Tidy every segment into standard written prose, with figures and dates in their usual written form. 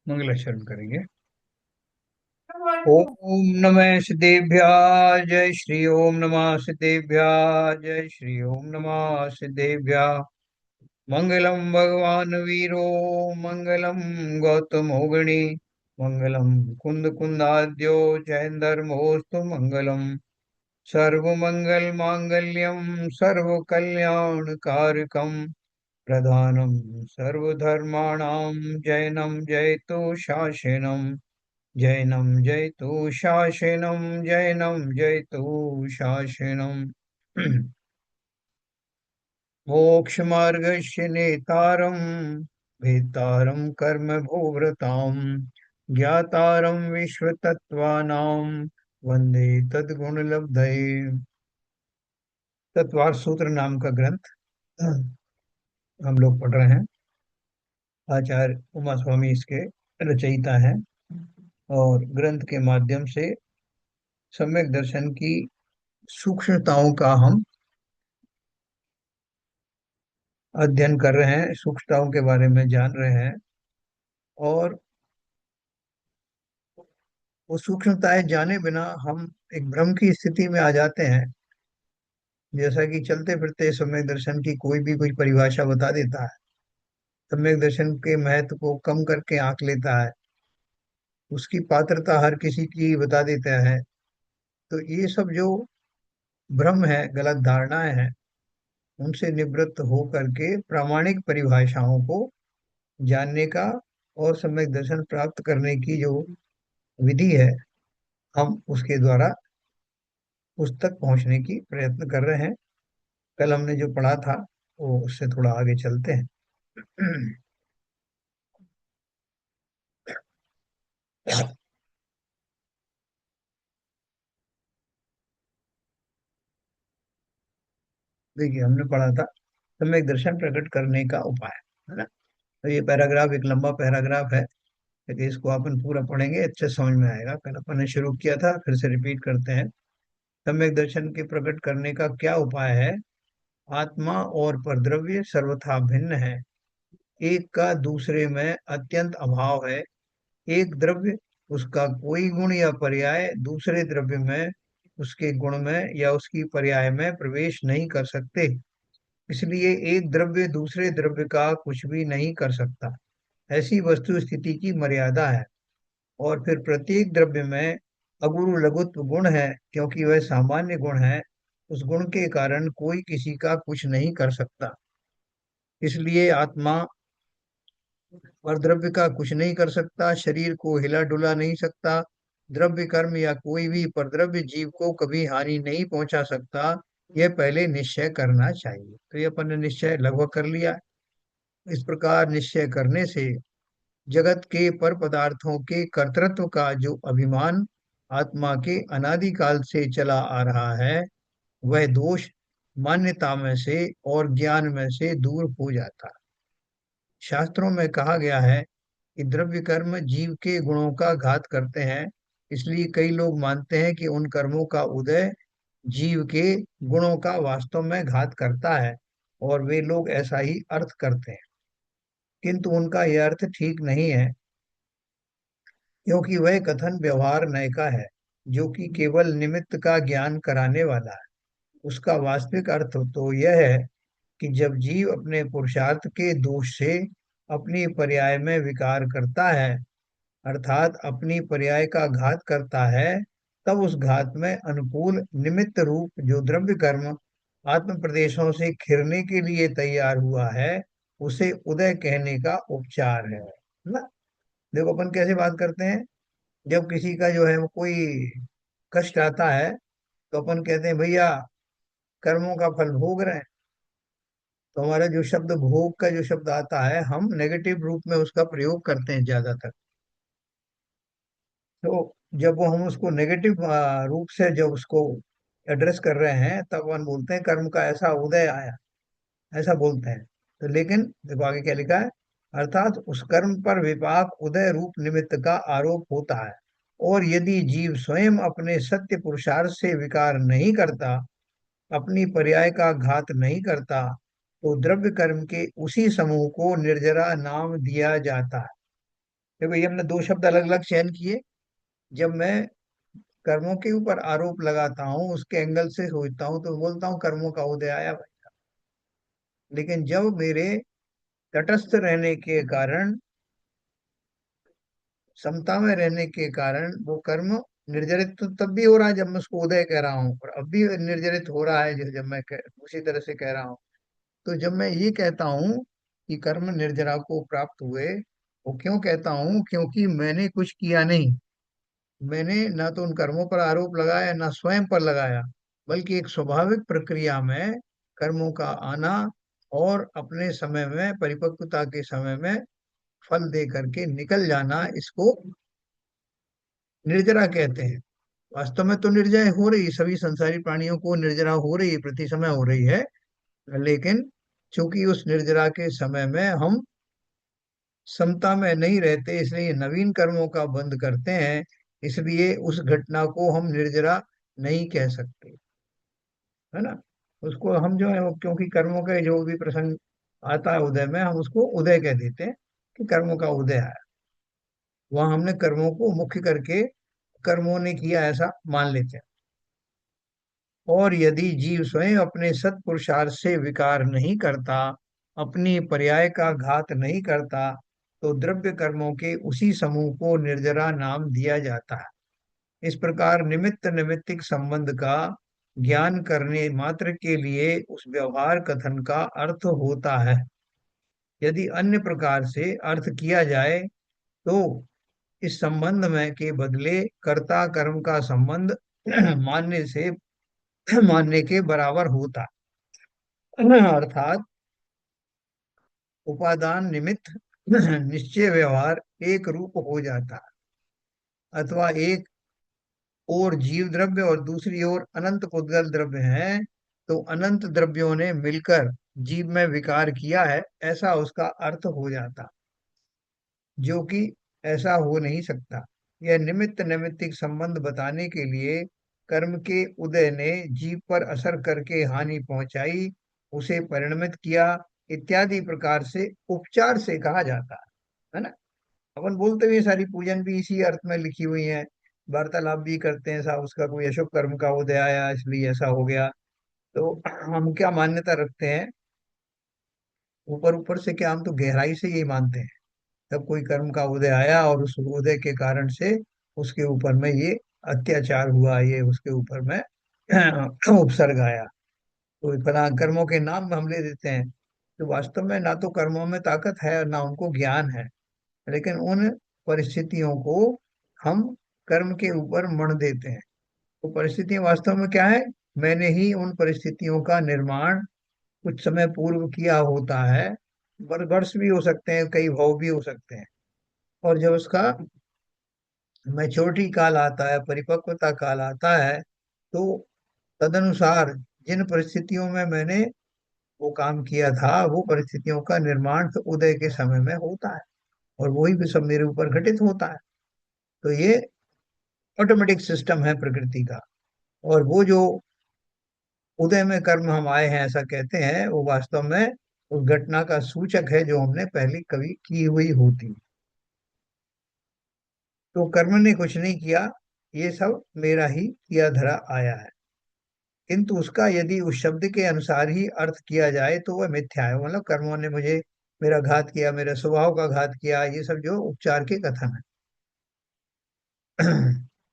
मंगलाचरण करेंगे। ओम नमः सिद्धेभ्याः जय श्री ओम नमः सिद्धेभ्याः जय श्री ओम नमः सिद्धेभ्याः। मंगलम भगवान वीरो मंगलम गौतमो गणि मंगलम कुंद कुंदाद्यो जयंधर्मोस्तु मंगलम। सर्वमंगल मांगल्यम सर्वकल्याणकारकम प्रधानम सर्वधर्माणां जैनम जयतु शासनम। जैनम जयतु शासनम जैनम जयतु शासनम। मोक्षमार्गस्य नेतारं भेतारं कर्मभोव्रतां ज्ञातारं विश्वतत्त्वानां वंदे तद्गुणलब्धये। तत्वार सूत्र नाम का ग्रंथ हम लोग पढ़ रहे हैं। आचार्य उमा स्वामी इसके रचयिता हैं और ग्रंथ के माध्यम से सम्यक दर्शन की सूक्ष्मताओं का हम अध्ययन कर रहे हैं, सूक्ष्मताओं के बारे में जान रहे हैं। और वो सूक्ष्मताएं जाने बिना हम एक भ्रम की स्थिति में आ जाते हैं। जैसा कि चलते फिरते सम्यक दर्शन की कोई भी कोई परिभाषा बता देता है, सम्यक दर्शन के महत्व को कम करके आंक लेता है, उसकी पात्रता हर किसी की बता देता है। तो ये सब जो भ्रम है, गलत धारणाएं हैं, उनसे निवृत्त हो करके प्रामाणिक परिभाषाओं को जानने का और सम्यक दर्शन प्राप्त करने की जो विधि है, हम उसके द्वारा उस तक पहुंचने की प्रयत्न कर रहे हैं। कल हमने जो पढ़ा था वो उससे थोड़ा आगे चलते हैं। देखिए, हमने पढ़ा था सम्यक दर्शन प्रकट करने का उपाय, है ना। तो ये पैराग्राफ एक लंबा पैराग्राफ है, लेकिन इसको अपन पूरा पढ़ेंगे, अच्छे समझ में आएगा। कल अपन ने शुरू किया था, फिर से रिपीट करते हैं। सम्यक दर्शन के प्रकट करने का क्या उपाय है। आत्मा और परद्रव्य सर्वथा भिन्न है। एक का दूसरे में अत्यंत अभाव है। एक द्रव्य उसका कोई गुण या पर्याय दूसरे द्रव्य में उसके गुण में या उसकी पर्याय में प्रवेश नहीं कर सकते। इसलिए एक द्रव्य दूसरे द्रव्य का कुछ भी नहीं कर सकता। ऐसी वस्तु स्थिति की मर्यादा है। और फिर प्रत्येक द्रव्य में अगुरु लघुत्व गुण है, क्योंकि वह सामान्य गुण है। उस गुण के कारण कोई किसी का कुछ नहीं कर सकता। इसलिए आत्मा और द्रव्य का कुछ नहीं कर सकता, शरीर को हिला डुला नहीं सकता। द्रव्य कर्म या कोई भी परद्रव्य जीव को कभी हानि नहीं पहुंचा सकता। यह पहले निश्चय करना चाहिए। तो ये अपन ने निश्चय लगभग कर लिया। इस प्रकार निश्चय करने से जगत के पर पदार्थों के कर्तृत्व का जो अभिमान आत्मा के अनादिकाल से चला आ रहा है, वह दोष मान्यता में से और ज्ञान में से दूर हो जाता है। शास्त्रों में कहा गया है कि द्रव्य कर्म जीव के गुणों का घात करते हैं। इसलिए कई लोग मानते हैं कि उन कर्मों का उदय जीव के गुणों का वास्तव में घात करता है, और वे लोग ऐसा ही अर्थ करते हैं। किंतु उनका यह अर्थ ठीक नहीं है, क्योंकि वह कथन व्यवहार नय का है, जो कि केवल निमित्त का ज्ञान कराने वाला है। उसका वास्तविक अर्थ तो यह है कि जब जीव अपने पुरुषार्थ के दोष से अपनी पर्याय में विकार करता है, अर्थात अपनी पर्याय का घात करता है, तब उस घात में अनुकूल निमित्त रूप जो द्रव्य कर्म आत्म प्रदेशों से खिरने के लिए तैयार हुआ है, उसे उदय कहने का उपचार है ना। देखो, अपन कैसे बात करते हैं। जब किसी का जो है वो कोई कष्ट आता है, तो अपन कहते हैं भैया कर्मों का फल भोग रहे हैं। तो हमारा जो शब्द भोग का जो शब्द आता है, हम नेगेटिव रूप में उसका प्रयोग करते हैं ज्यादातर। तो जब वो हम उसको नेगेटिव रूप से जब उसको एड्रेस कर रहे हैं, तब हम बोलते हैं कर्म का ऐसा उदय आया, ऐसा बोलते हैं। तो लेकिन देखो आगे क्या लिखा है। अर्थात उस कर्म पर विपाक उदय रूप निमित्त का आरोप होता है। और यदि जीव स्वयं अपने सत्य पुरुषार्थ से विकार नहीं करता, अपनी पर्याय का घात नहीं करता, तो द्रव्य कर्म के उसी समूह को निर्जरा नाम दिया जाता है। देखो ये हमने दो शब्द अलग अलग चयन किए। जब मैं कर्मों के ऊपर आरोप लगाता हूँ, उसके एंगल से सोचता हूँ, तो बोलता हूँ कर्मों का उदय आया भाई। लेकिन जब मेरे तटस्थ रहने के कारण, समता में रहने के कारण वो कर्म निर्जरित तो तब भी हो रहा है जब मैं उसको उदय कह रहा हूँ, और अब भी निर्जरित हो रहा है जब मैं उसी तरह से कह रहा हूँ। तो जब मैं ये कहता हूँ कि कर्म निर्जरा को प्राप्त हुए, वो क्यों कहता हूँ? क्योंकि मैंने कुछ किया नहीं। मैंने ना तो उन कर्मों पर आरोप लगाया, ना स्वयं पर लगाया, बल्कि एक स्वाभाविक प्रक्रिया में कर्मों का आना और अपने समय में, परिपक्वता के समय में फल दे करके निकल जाना, इसको निर्जरा कहते हैं। वास्तव में तो निर्जय हो रही, सभी संसारी प्राणियों को निर्जरा हो रही है, प्रति समय हो रही है। लेकिन चूंकि उस निर्जरा के समय में हम समता में नहीं रहते, इसलिए नवीन कर्मों का बंद करते हैं। इसलिए उस घटना को हम निर्जरा नहीं कह सकते, है ना। उसको हम जो है क्योंकि कर्मों के जो भी प्रसंग आता है उदय में, हम उसको उदय कह देते हैं कि कर्मों का उदय आया। वहां हमने कर्मों को मुख्य करके कर्मों ने किया ऐसा मान लेते हैं। और यदि जीव स्वयं अपने सत्पुरुषार्थ से विकार नहीं करता, अपनी पर्याय का घात नहीं करता, तो द्रव्य कर्मों के उसी समूह को निर्जरा नाम दिया जाता है। इस प्रकार निमित्त निमित्तिक संबंध का ज्ञान करने मात्र के लिए उस व्यवहार कथन का अर्थ होता है। यदि अन्य प्रकार से अर्थ किया जाए तो इस संबंध में के बदले कर्ता कर्म का संबंध मानने से मानने के बराबर होता है। अर्थात उपादान निमित्त निश्चय व्यवहार एक रूप हो जाता है। अथवा एक और जीव द्रव्य और दूसरी ओर अनंत पुद्गल द्रव्य हैं, तो अनंत द्रव्यों ने मिलकर जीव में विकार किया है, ऐसा उसका अर्थ हो जाता, जो कि ऐसा हो नहीं सकता। यह निमित्त नैमित्तिक संबंध बताने के लिए कर्म के उदय ने जीव पर असर करके हानि पहुंचाई, उसे परिणमित किया, इत्यादि प्रकार से उपचार से कहा जाता है ना। अपन बोलते हुए सारी पूजन भी इसी अर्थ में लिखी हुई है, वार्तालाप भी करते हैं, साहब उसका कोई अशुभ कर्म का उदय आया इसलिए ऐसा हो गया। तो हम क्या मान्यता रखते हैं? ऊपर ऊपर से क्या, हम तो गहराई से यही मानते हैं। तब कोई कर्म का उदय आया और उस उदय के कारण से उसके ऊपर में ये अत्याचार हुआ, ये उसके ऊपर में उपसर्ग आया, तो फला कर्मों के नाम हम ले देते हैं। तो वास्तव में ना तो कर्मों में ताकत है और ना उनको ज्ञान है, लेकिन उन परिस्थितियों को हम कर्म के ऊपर मढ़ देते हैं। तो परिस्थितियां वास्तव में क्या है? मैंने ही उन परिस्थितियों का निर्माण कुछ समय पूर्व किया होता है। वर्ष भी हो सकते हैं, कई भाव भी हो सकते हैं। और जब उसका मैच्योरिटी काल आता है, परिपक्वता काल आता है, तो तदनुसार जिन परिस्थितियों में मैंने वो काम किया था, वो परिस्थितियों का निर्माण तो उदय के समय में होता है, और वही भी सब मेरे ऊपर घटित होता है। तो ये ऑटोमेटिक सिस्टम है प्रकृति का। और वो जो उदय में कर्म हम आए हैं ऐसा कहते हैं, वो वास्तव में उस घटना का सूचक है जो हमने पहले कभी की हुई होती है। तो कर्म ने कुछ नहीं किया, ये सब मेरा ही किया धरा आया है। किंतु उसका यदि उस शब्द के अनुसार ही अर्थ किया जाए तो वह मिथ्या है। मतलब कर्मों ने मुझे, मेरा घात किया, मेरे स्वभाव का घात किया, ये सब जो उपचार के कथन है।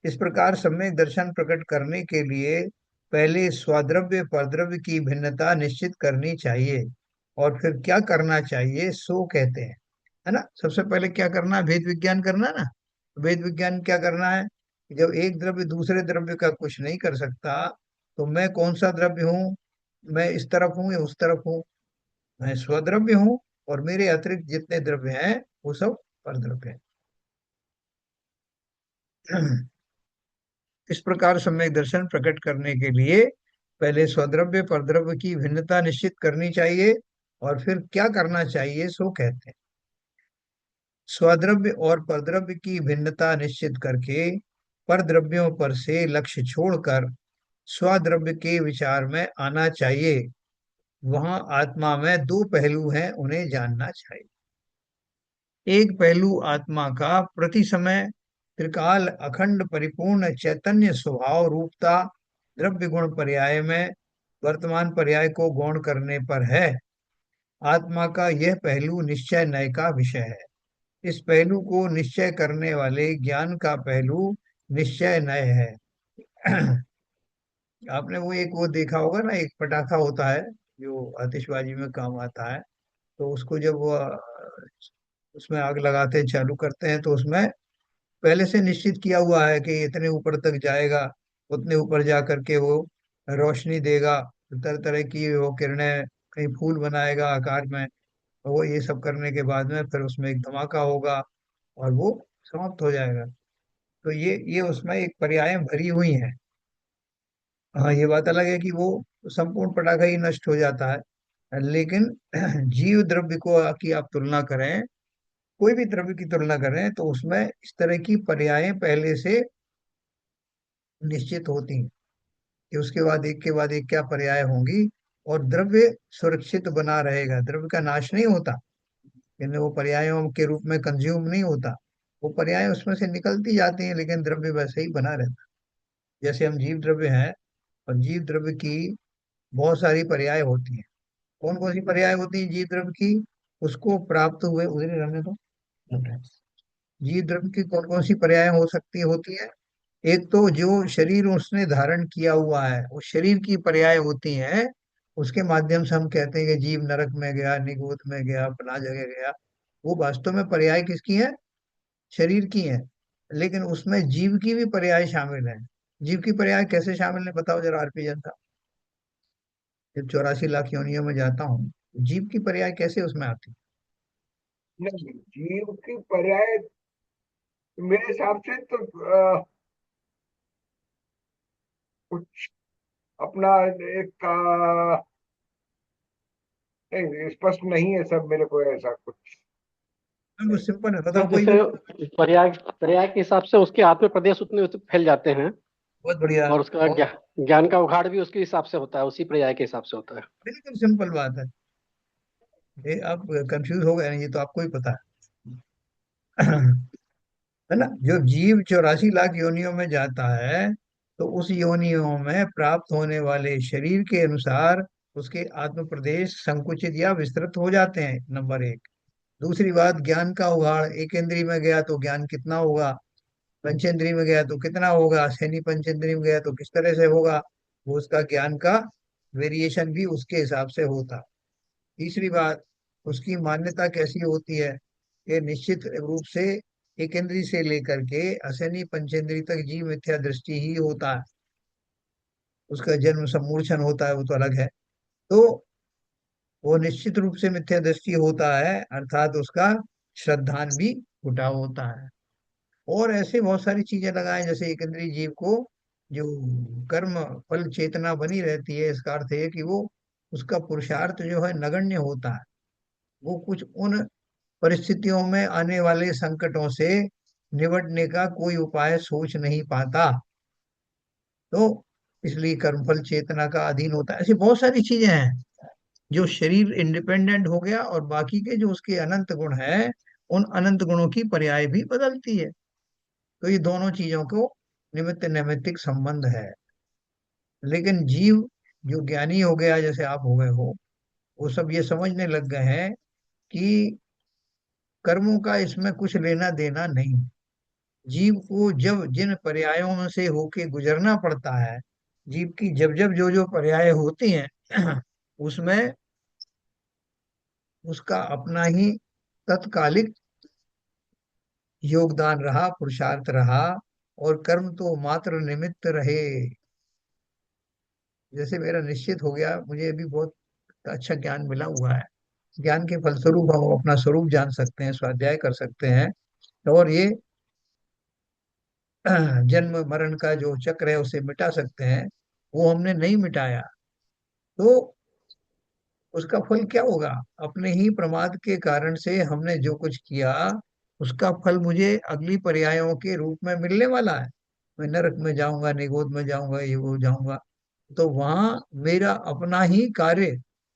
इस प्रकार सम्यक दर्शन प्रकट करने के लिए पहले स्वाद्रव्य परद्रव्य की भिन्नता निश्चित करनी चाहिए, और फिर क्या करना चाहिए सो कहते हैं, है ना। सबसे पहले क्या करना है? भेद विज्ञान करना ना। वेद विज्ञान क्या करना है? जब एक द्रव्य दूसरे द्रव्य का कुछ नहीं कर सकता, तो मैं कौन सा द्रव्य हूँ? मैं इस तरफ हूँ या उस तरफ हूँ? मैं स्वद्रव्य हूँ, और मेरे अतिरिक्त जितने द्रव्य हैं वो सब परद्रव्य हैं। इस प्रकार सम्यक दर्शन प्रकट करने के लिए पहले स्वद्रव्य परद्रव्य की भिन्नता निश्चित करनी चाहिए, और फिर क्या करना चाहिए सो कहते हैं। स्वद्रव्य और परद्रव्य की भिन्नता निश्चित करके परद्रव्यों पर से लक्ष्य छोड़कर स्वद्रव्य के विचार में आना चाहिए। वहां आत्मा में दो पहलू हैं, उन्हें जानना चाहिए। एक पहलू आत्मा का प्रति समय त्रिकाल अखंड परिपूर्ण चैतन्य स्वभाव रूपता द्रव्य गुण पर्याय में वर्तमान पर्याय को गौण करने पर है। आत्मा का यह पहलू निश्चय नय का विषय है। इस पहलू को निश्चय करने वाले ज्ञान का पहलू निश्चय नय है। आपने वो एक वो देखा होगा ना, एक पटाखा होता है जो आतिशबाजी में काम आता है। तो उसको जब वो उसमें आग लगाते हैं, चालू करते हैं, तो उसमें पहले से निश्चित किया हुआ है कि इतने ऊपर तक जाएगा, उतने ऊपर जा करके वो रोशनी देगा, तरह तरह की वो किरणें, कहीं फूल बनाएगा आकार में। वो ये सब करने के बाद में फिर उसमें एक धमाका होगा और वो समाप्त हो जाएगा। तो ये उसमें एक पर्याय भरी हुई है। हाँ, ये बात अलग है कि वो संपूर्ण पटाखा ही नष्ट हो जाता है, लेकिन जीव द्रव्य को की आप तुलना करें, कोई भी द्रव्य की तुलना करें, तो उसमें इस तरह की पर्यायें पहले से निश्चित होती हैं कि उसके बाद एक के बाद एक क्या पर्याय होंगी। और द्रव्य सुरक्षित बना रहेगा, द्रव्य का नाश नहीं होता, यानी वो पर्यायों के रूप में कंज्यूम नहीं होता। वो पर्याय उसमें से निकलती जाती हैं, लेकिन द्रव्य वैसे ही बना रहता है। जैसे हम जीव द्रव्य हैं, और जीव द्रव्य की बहुत सारी पर्याय होती हैं। कौन कौन सी पर्याय होती है जीव द्रव्य की? उसको प्राप्त हुए उधर ही रहने दो। जीव द्रव्य की कौन कौन सी पर्याय हो सकती होती है? एक तो जो शरीर उसने धारण किया हुआ है, उस शरीर की पर्याय होती हैं। उसके माध्यम से हम कहते हैं कि जीव नरक में गया, निगोद में गया, फला जगह गया। वो वास्तव में पर्याय किसकी है? शरीर की है। लेकिन उसमें जीव की भी पर्याय शामिल है। जीव की पर्याय कैसे शामिल है बताओ जरा आरपी जनता। जब 84 लाख योनियों में जाता हूँ, जीव की पर्याय कैसे उसमें आती नहीं, जीव की पर्याय मेरे हिसाब से तो कुछ अपना एक नहीं, स्पष्ट नहीं है सब मेरे को ऐसा कुछ। है? वो सिंपल है, सर बताओ कोई भी। जैसे पर्याय पर्याय के हिसाब से उसके आत्म प्रदेश उतने उतने फैल जाते हैं, बहुत बढ़िया। और उसका और ज्ञान का उघाड़ भी उसके हिसाब से होता है, उसी पर्याय के हिसाब से होता है। बिल्कुल सिंपल बात है। ये आप कंफ्यूज हो गए हैं, ये तो आपको ही पता है। है ना? जो जीव 84 लाख योनियों में जाता है, तो उस योनियों में प्राप्त होने वाले शरीर के अनुसार उसके आत्म प्रदेश संकुचित या विस्तृत हो जाते हैं, नंबर एक। दूसरी बात, ज्ञान का उगाड़, एक इंद्री में गया तो ज्ञान कितना होगा, पंचेंद्री में गया तो कितना होगा, शनि पंचेंद्री में गया तो किस तरह से होगा। वो उसका ज्ञान का वेरिएशन भी उसके हिसाब से होता। तीसरी बात, उसकी मान्यता कैसी होती है? ये निश्चित रूप से एक इंद्री से लेकर के असनी पंचेंद्री तक जीव मिथ्या दृष्टि ही होता है। उसका जन्म सम्मूर्छन होता है, वो तो अलग है। तो वो निश्चित रूप से मिथ्या दृष्टि होता है, अर्थात उसका श्रद्धान भी फुटा होता है। और ऐसे बहुत सारी चीजें लगाएं, जैसे एक इंद्रिय जीव को जो कर्म फल चेतना बनी रहती है, इसका अर्थ है कि वो उसका पुरुषार्थ जो है नगण्य होता है। वो कुछ उन परिस्थितियों में आने वाले संकटों से निपटने का कोई उपाय सोच नहीं पाता। तो इसलिए कर्मफल चेतना का अधीन होता है। ऐसी बहुत सारी चीजें हैं। जो शरीर इंडिपेंडेंट हो गया, और बाकी के जो उसके अनंत गुण है, उन अनंत गुणों की पर्याय भी बदलती है। तो ये दोनों चीजों को निमित्त नैमित्तिक संबंध है। लेकिन जीव जो ज्ञानी हो गया, जैसे आप हो गए हो, वो सब ये समझने लग गए हैं कि कर्मों का इसमें कुछ लेना देना नहीं। जीव को जब जिन पर्यायों से होके गुजरना पड़ता है, जीव की जब जब जो जो पर्याय होती हैं, उसमें उसका अपना ही तत्कालिक योगदान रहा, पुरुषार्थ रहा। और कर्म तो मात्र निमित्त रहे। जैसे मेरा निश्चित हो गया, मुझे अभी बहुत अच्छा ज्ञान मिला हुआ है। ज्ञान के फलस्वरूप हम अपना स्वरूप जान सकते हैं, स्वाध्याय कर सकते हैं। और ये जन्म मरण का जो चक्र है उसे मिटा सकते हैं। वो हमने नहीं मिटाया, तो उसका फल क्या होगा? अपने ही प्रमाद के कारण से हमने जो कुछ किया, उसका फल मुझे अगली पर्यायों के रूप में मिलने वाला है। मैं नरक में जाऊंगा, निगोद में जाऊंगा, ये वो जाऊंगा। तो वहां मेरा अपना ही कार्य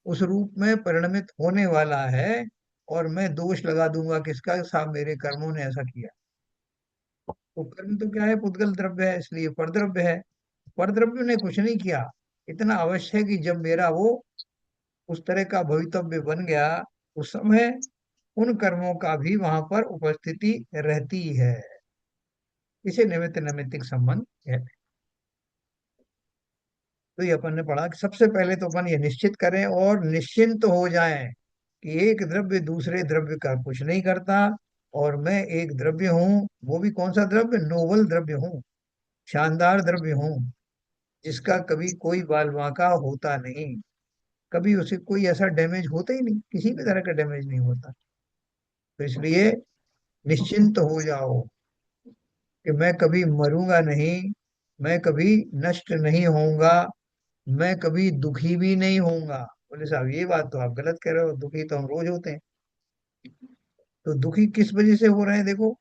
उस रूप में परिणमित होने वाला है, और मैं दोष लगा दूंगा किसका, साहब मेरे कर्मों ने ऐसा किया। वो कर्म तो क्या है, पुद्गल द्रव्य है, इसलिए परद्रव्य है। परद्रव्य ने कुछ नहीं किया। इतना अवश्य है कि जब मेरा वो उस तरह का भवितव्य बन गया, उस समय उन कर्मों का भी वहां पर उपस्थिति रहती है। इसे निमित्त नैमित्तिक संबंध है। तो ये अपन ने पढ़ा कि सबसे पहले तो अपन ये निश्चित करें और निश्चिंत हो जाएं कि एक द्रव्य दूसरे द्रव्य का कुछ नहीं करता, और मैं एक द्रव्य हूँ, वो भी कौन सा द्रव्य, नोबल द्रव्य हूँ, शानदार द्रव्य हूँ, जिसका कभी कोई बाल बांका होता नहीं, कभी उसे कोई ऐसा डैमेज होता ही नहीं, किसी भी तरह का डैमेज नहीं होता। तो इसलिए निश्चिंत हो जाओ कि मैं कभी मरूंगा नहीं, मैं कभी नष्ट नहीं होऊंगा, मैं कभी दुखी भी नहीं होऊंगा। बोले साहब ये बात तो आप गलत कह रहे हो, दुखी तो हम रोज होते हैं। तो दुखी किस वजह से हो रहे हैं, देखो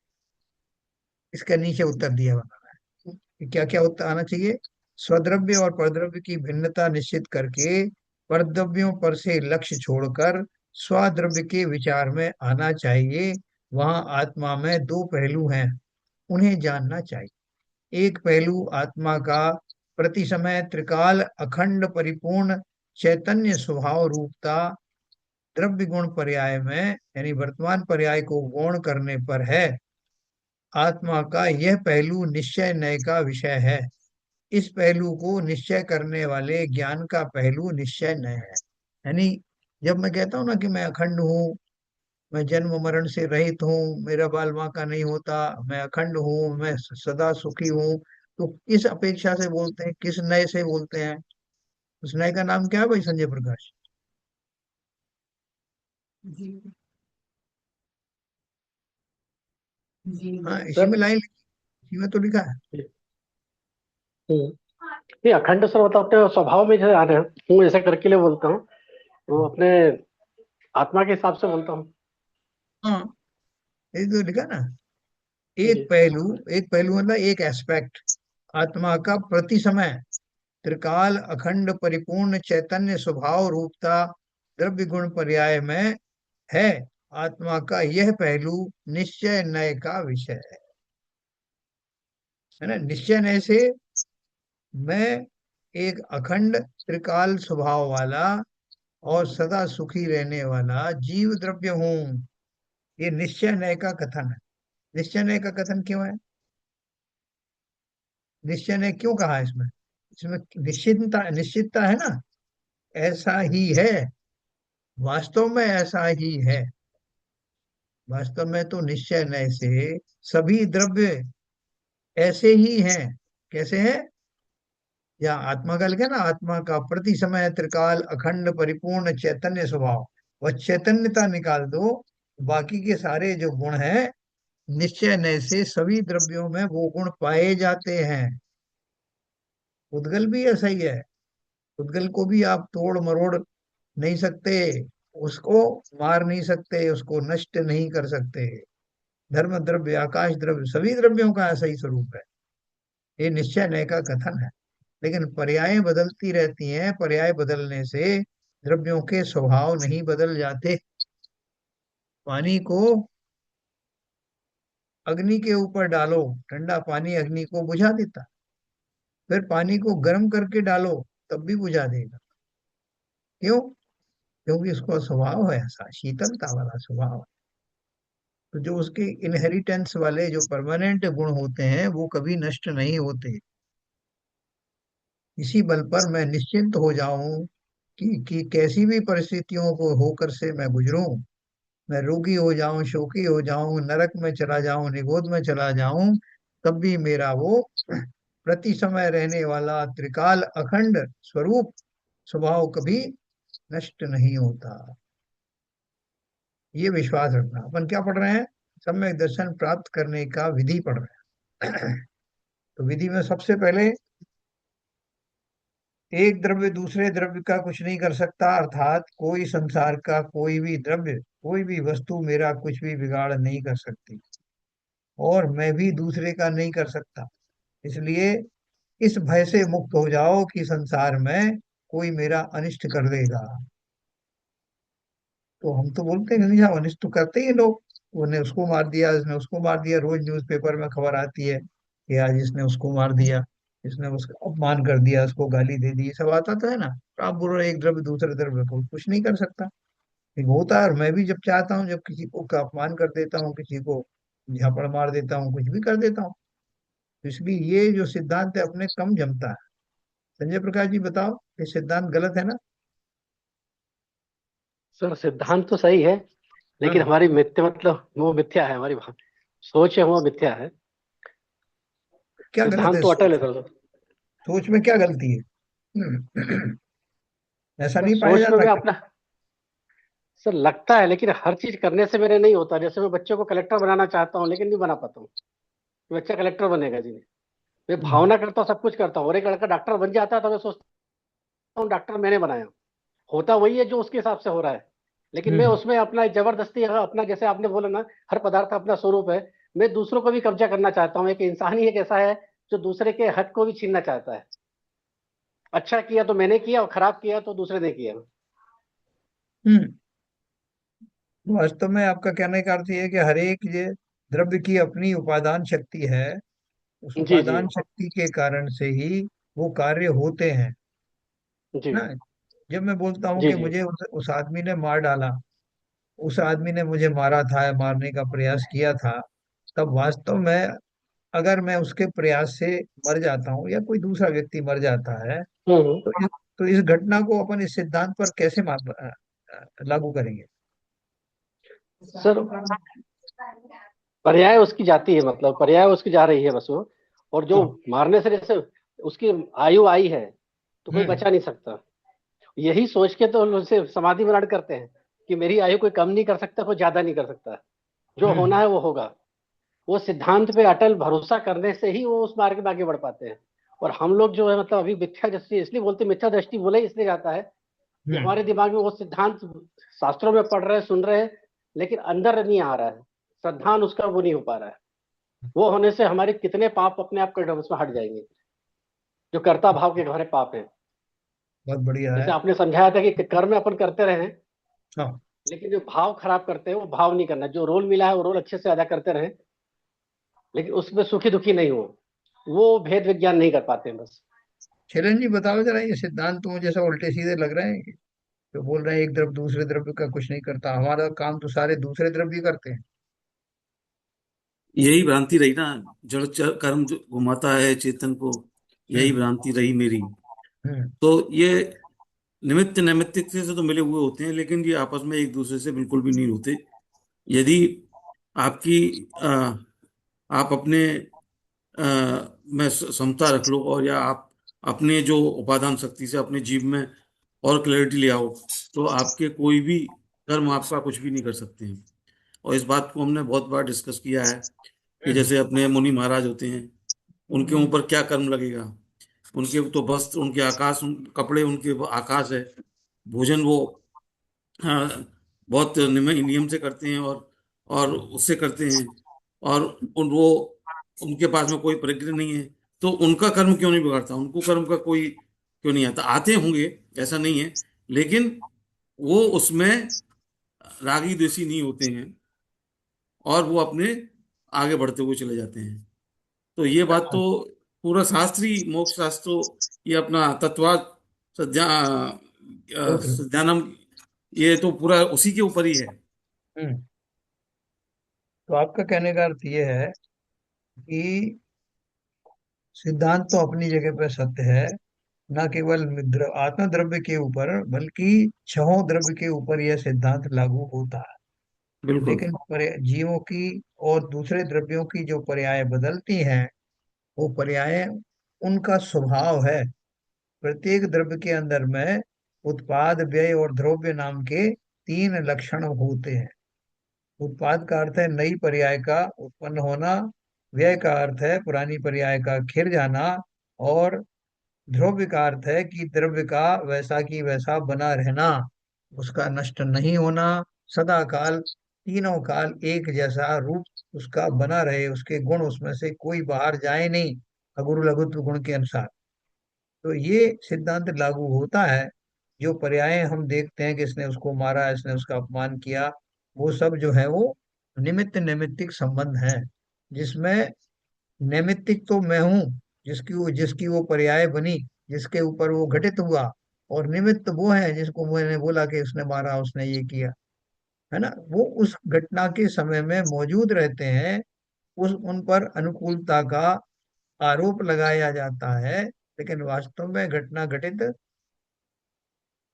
इसका नीचे उत्तर दिया हुआ है कि क्या क्या उत्तर आना चाहिए। स्वद्रव्य और परद्रव्य की भिन्नता निश्चित करके परद्रव्यों पर से लक्ष्य छोड़कर स्वद्रव्य के विचार में आना चाहिए। वहां आत्मा में दो पहलू हैं, उन्हें जानना चाहिए। एक पहलू आत्मा का प्रति समय त्रिकाल अखंड परिपूर्ण चैतन्य स्वभाव रूपता द्रव्य गुण पर्याय में, यानी वर्तमान पर्याय को गौण करने पर है। आत्मा का यह पहलू निश्चय नय का विषय है। इस पहलू को निश्चय करने वाले ज्ञान का पहलू निश्चय नय है। यानी जब मैं कहता हूँ ना कि मैं अखंड हूँ, मैं जन्म मरण से रहित हूँ, मेरा बाल बांका नहीं होता, मैं अखंड हूँ, मैं सदा सुखी हूँ, तो किस अपेक्षा से बोलते हैं, किस नय से बोलते हैं? उस नय का नाम क्या है भाई संजय प्रकाश? जी हाँ, इसी में सर लाइन, इसी में तो लिखा है। हम्म, ये अखंड सर मतलब अपने स्वभाव में जैसे आ रहे हैं, हूँ ऐसा करके लिए बोलता हूँ, तो अपने आत्मा के हिसाब से बोलता हूँ। हाँ, ये तो लिखा ना। जी। एक पहलू मतलब एक एस्पेक्ट आत्मा का प्रति समय त्रिकाल अखंड परिपूर्ण चैतन्य स्वभाव रूपता द्रव्य गुण पर्याय में है। आत्मा का यह पहलू निश्चय नय का विषय है ना। निश्चय नय से मैं एक अखंड त्रिकाल स्वभाव वाला और सदा सुखी रहने वाला जीव द्रव्य हूँ। ये निश्चय नय का कथन है। निश्चय नय का कथन क्यों है? निश्चय ने क्यों कहा है इसमें? इसमें निश्चितता, निश्चितता है ना, ऐसा ही है, वास्तव में ऐसा ही है। वास्तव में तो निश्चय नय से सभी द्रव्य ऐसे ही हैं। कैसे हैं? या आत्मा का लिखा है ना, आत्मा का प्रति समय त्रिकाल अखंड परिपूर्ण चैतन्य स्वभाव, वह चैतन्यता निकाल दो, बाकी के सारे जो गुण हैं, निश्चय नय से सभी द्रव्यों में वो गुण पाए जाते हैं। उद्गल भी ऐसा ही है। उद्गल को भी आप तोड़ मरोड़ नहीं सकते, उसको मार नहीं सकते, उसको नष्ट नहीं कर सकते। धर्म द्रव्य आकाश द्रव्य सभी द्रव्यों का ऐसा ही स्वरूप है। ये निश्चय नय का कथन है। लेकिन पर्याय बदलती रहती हैं, पर्याय बदलने से द्रव्यों के स्वभाव नहीं बदल जाते। पानी को अग्नि के ऊपर डालो, ठंडा पानी अग्नि को बुझा देता, फिर पानी को गर्म करके डालो, तब भी बुझा देगा। क्यों? क्योंकि उसका स्वभाव है ऐसा, शीतलता वाला स्वभाव है। तो जो उसके इनहेरिटेंस वाले जो परमानेंट गुण होते हैं वो कभी नष्ट नहीं होते। इसी बल पर मैं निश्चिंत हो जाऊं कि कैसी भी परिस्थितियों को होकर से मैं गुजरूं, मैं रोगी हो जाऊं, शोकी हो जाऊं, नरक में चला जाऊं, निगोद में चला जाऊं, तब भी मेरा वो प्रति समय रहने वाला त्रिकाल अखंड स्वरूप स्वभाव कभी नष्ट नहीं होता। ये विश्वास रखना। अपन क्या पढ़ रहे हैं? सम्यक दर्शन प्राप्त करने का विधि पढ़ रहे हैं। तो विधि में सबसे पहले एक द्रव्य दूसरे द्रव्य का कुछ नहीं कर सकता, अर्थात कोई संसार का कोई भी द्रव्य, कोई भी वस्तु मेरा कुछ भी बिगाड़ नहीं कर सकती, और मैं भी दूसरे का नहीं कर सकता। इसलिए इस भय से मुक्त हो जाओ कि संसार में कोई मेरा अनिष्ट कर देगा। तो हम तो बोलते हैं कि अनिष्ट तो करते ही हैं लोग, उन्हें उसको मार दिया, इसने उसको मार दिया, रोज न्यूज़पेपर में खबर आती है कि आज इसने उसको मार दिया, इसने उसका अपमान कर दिया, उसको गाली दे दी, ये सब आता तो है ना। तो आप बोल रहे हैं एक द्रव्य दूसरे द्रव्य को कुछ नहीं कर सकता। एक होता है, और मैं भी जब चाहता हूँ, जब किसी को का अपमान कर देता हूँ, किसी को झापड़ मार देता हूँ, कुछ भी कर देता हूँ। तो इसलिए ये जो सिद्धांत है अपने कम जमता है। संजय प्रकाश जी बताओ, ये सिद्धांत गलत है ना? सर सिद्धांत तो सही है, लेकिन हाँ। हमारी मिथ्या मतलब वो मिथ्या है, हमारी सोच है वो मिथ्या है। क्या गलत सिद्धांत है तो अटल सोच है में? सर। सोच में क्या गलती है? ऐसा सर नहीं पाया सोच में जाता मैं क्या? अपना, सर लगता है, लेकिन हर चीज करने से मेरे नहीं होता। जैसे मैं बच्चे को कलेक्टर बनाना चाहता हूँ, लेकिन नहीं बना पाता हूँ। कि बच्चा कलेक्टर बनेगा जी नहीं। मैं हम्म। भावना करता हूँ, सब कुछ करता हूँ, और एक लड़का डॉक्टर बन जाता है तो मैं सोचता हूँ डॉक्टर मैंने बनाया। होता वही है जो उसके हिसाब से हो रहा है, लेकिन मैं हम्म। उसमें अपना जबरदस्ती अपना, जैसे आपने बोला ना, हर पदार्थ अपना स्वरूप है। मैं दूसरों को भी कब्जा करना चाहता हूँ। एक इंसान ही एक ऐसा है जो दूसरे के हक को भी छीनना चाहता है। अच्छा किया तो मैंने किया, और खराब किया तो दूसरे ने किया। हम्म। वास्तव में आपका कहने का अर्थ ये है कि हर एक ये द्रव्य की अपनी उपादान शक्ति है, उस जी जी उपादान शक्ति के कारण से ही वो कार्य होते हैं जी ना। जब मैं बोलता हूँ जी कि जी। मुझे उस आदमी ने मार डाला, उस आदमी ने मुझे मारा था, मारने का प्रयास किया था, तब वास्तव में अगर मैं उसके प्रयास से मर जाता हूँ या कोई दूसरा व्यक्ति मर जाता है, हम्म। तो इस घटना को अपन इस सिद्धांत पर कैसे लागू करेंगे? सर पर्याय उसकी जाती है, मतलब पर्याय उसकी जा रही है बस वो। और जो हाँ। मारने से, जैसे उसकी आयु आई है तो कोई हम्म। बचा नहीं सकता। यही सोच के तो उसे समाधि में रण करते हैं कि मेरी आयु कोई कम नहीं कर सकता, कोई ज्यादा नहीं कर सकता। जो होना हम्म। है वो होगा। वो सिद्धांत पे अटल भरोसा करने से ही वो उस मार्ग में आगे बढ़ पाते हैं। और हम लोग जो है, मतलब अभी मिथ्या दृष्टि, इसलिए बोलते मिथ्या दृष्टि बोले इसलिए जाता है कि हम्म। हमारे दिमाग में वो सिद्धांत शास्त्रों में पढ़ रहे हैं, सुन रहे हैं, लेकिन अंदर नहीं आ रहा है। श्रद्धान उसका वो नहीं हो पा रहा है। वो होने से हमारे कितने पाप अपने आप कर उसमें हट जाएंगे, जो कर्ता भाव के हमारे पाप हैं। बहुत बढ़िया जैसे है। आपने समझाया था कि कर्म अपन करते रहे, हाँ। लेकिन जो भाव खराब करते हैं वो भाव नहीं करना। जो रोल मिला है वो रोल अच्छे से अदा करते रहे, लेकिन उसमें सुखी दुखी नहीं हो, वो भेद विज्ञान नहीं कर पाते हैं बस। किरण जी बताओ जरा, ये सिद्धांत तो मुझे सब उल्टे सीधे लग रहे हैं। तो बोल रहे हैं एक द्रव्य दूसरे द्रव्य का कुछ नहीं करता, हमारा काम तो सारे दूसरे द्रव्य ही करते हैं। यही भ्रांति रही ना। कर्म जो घुमाता है चेतन को, यही हम्म। भ्रांति रही मेरी। हम्म। तो ये निमित्त नैमित्तिक से तो मिले हुए होते हैं, लेकिन ये आपस में एक दूसरे से बिल्कुल भी नहीं होते। यदि आपकी आप अपने में समता रख लो, और या आप अपने जो उपादान शक्ति से अपने जीव में और क्लैरिटी ले आओ, तो आपके कोई भी कर्म आपका कुछ भी नहीं कर सकते हैं। और इस बात को हमने बहुत बार डिस्कस किया है कि हम्म। जैसे अपने मुनि महाराज होते हैं, उनके ऊपर क्या कर्म लगेगा? उनके तो वस्त्र, उनके आकाश, कपड़े उनके वो आकाश है। भोजन वो हाँ, बहुत नियम से करते हैं, और उससे करते हैं। और वो उनके पास में कोई प्रज्ञा नहीं है, तो उनका कर्म क्यों नहीं बिगड़ता? उनको कर्म का कोई क्यों नहीं आता? आते होंगे, ऐसा नहीं है, लेकिन वो उसमें रागी द्वेषी नहीं होते हैं, और वो अपने आगे बढ़ते हुए चले जाते हैं। तो ये बात तो पूरा शास्त्री मोक्ष शास्त्रो, ये अपना तत्वार्थ सज्ञा बहुत। सज्ञानम, ये तो पूरा उसी के ऊपर ही है। हम्म। तो आपका कहने का अर्थ ये है कि सिद्धांत तो अपनी जगह पर सत्य है, न केवल आत्म द्रव्य के ऊपर बल्कि छहों द्रव्य के ऊपर यह सिद्धांत लागू होता है। बिल्कुल। लेकिन जीवों की और दूसरे द्रव्यों की जो पर्याय बदलती हैं, वो पर्याय उनका स्वभाव है। प्रत्येक द्रव्य के अंदर में उत्पाद, व्यय और द्रव्य नाम के तीन लक्षण होते हैं। उत्पाद का अर्थ है नई पर्याय का उत्पन्न होना, व्यय का अर्थ है पुरानी पर्याय का खिर जाना, और ध्रुव का अर्थ है कि द्रव्य का वैसा की वैसा बना रहना, उसका नष्ट नहीं होना, सदा काल, तीनों काल एक जैसा रूप उसका बना रहे, उसके गुण उसमें से कोई बाहर जाए नहीं, अगुरु लघुत्व गुण के अनुसार। तो ये सिद्धांत लागू होता है जो पर्याय हम देखते हैं कि इसने उसको मारा, इसने उसका अपमान किया, वो सब जो है वो निमित्त नैमित्तिक संबंध है, जिसमें नैमित्तिक तो मैं हूँ, जिसकी वो पर्याय बनी, जिसके ऊपर वो घटित हुआ, और निमित्त वो है जिसको मैंने बोला कि उसने मारा, उसने ये किया, है ना। वो उस घटना के समय में मौजूद रहते हैं, उस उन पर अनुकूलता का आरोप लगाया जाता है, लेकिन वास्तव में घटना घटित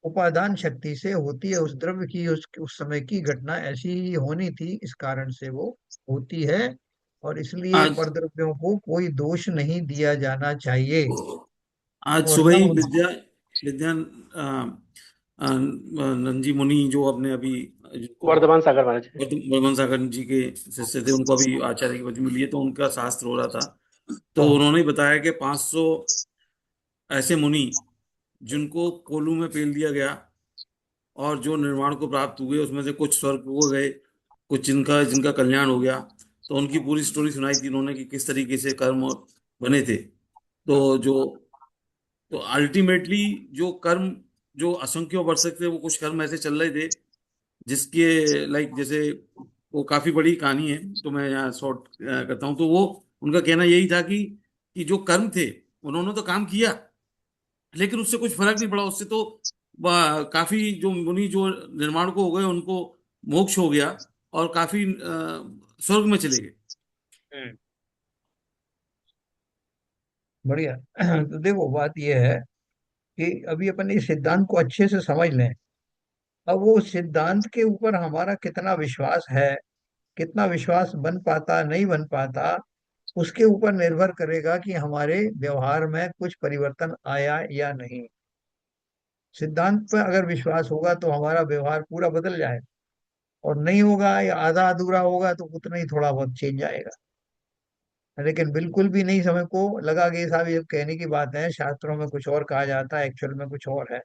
उपादान शक्ति से होती है। उस द्रव्य की, उस समय की घटना ऐसी ही होनी थी, इस कारण से वो होती है, और इसलिए आज परद्रव्यों को कोई दोष नहीं दिया जाना चाहिए। आज और सुबह न ही उन विद्या विद्या नंजी मुनि जो अपने अभी जिनको वर्धमान सागर महाराज। वर्धमान सागर जी के शिष्य थे, उनको अभी आचार्य की पदवी मिली है, तो उनका शास्त्र हो रहा था। तो हाँ, उन्होंने बताया कि 500 ऐसे मुनि जिनको कोलू में पेल दिया गया और जो निर्वाण को प्राप्त हुए, उसमें से कुछ स्वर्ग को गए, कुछ जिनका जिनका कल्याण हो गया। तो उनकी पूरी स्टोरी सुनाई थी उन्होंने कि किस तरीके से कर्म बने थे। तो जो तो अल्टीमेटली जो कर्म, जो असंख्य वर्ष थे, वो कुछ कर्म ऐसे चल रहे थे जिसके लाइक जैसे, वो काफी बड़ी कहानी है तो मैं यहाँ शॉर्ट करता हूँ। तो वो उनका कहना यही था कि जो कर्म थे, उन्होंने तो काम किया, लेकिन उससे कुछ फर्क नहीं पड़ा। उससे तो काफी जो मुनि जो निर्माण को हो गए, उनको मोक्ष हो गया और काफी स्वर्ग में चले गए। हम्म, बढ़िया। तो देखो बात यह है कि अभी अपन इस सिद्धांत को अच्छे से समझ लें। अब वो सिद्धांत के ऊपर हमारा कितना विश्वास है, कितना विश्वास बन पाता नहीं बन पाता, उसके ऊपर निर्भर करेगा कि हमारे व्यवहार में कुछ परिवर्तन आया या नहीं। सिद्धांत पर अगर विश्वास होगा तो हमारा व्यवहार पूरा बदल जाएगा, और नहीं होगा या आधा अधूरा होगा तो उतना ही थोड़ा बहुत चेंज आएगा। लेकिन बिल्कुल भी नहीं, समय को लगा कि ये साहब ये कहने की बात है, शास्त्रों में कुछ और कहा जाता है, एक्चुअल में कुछ और है।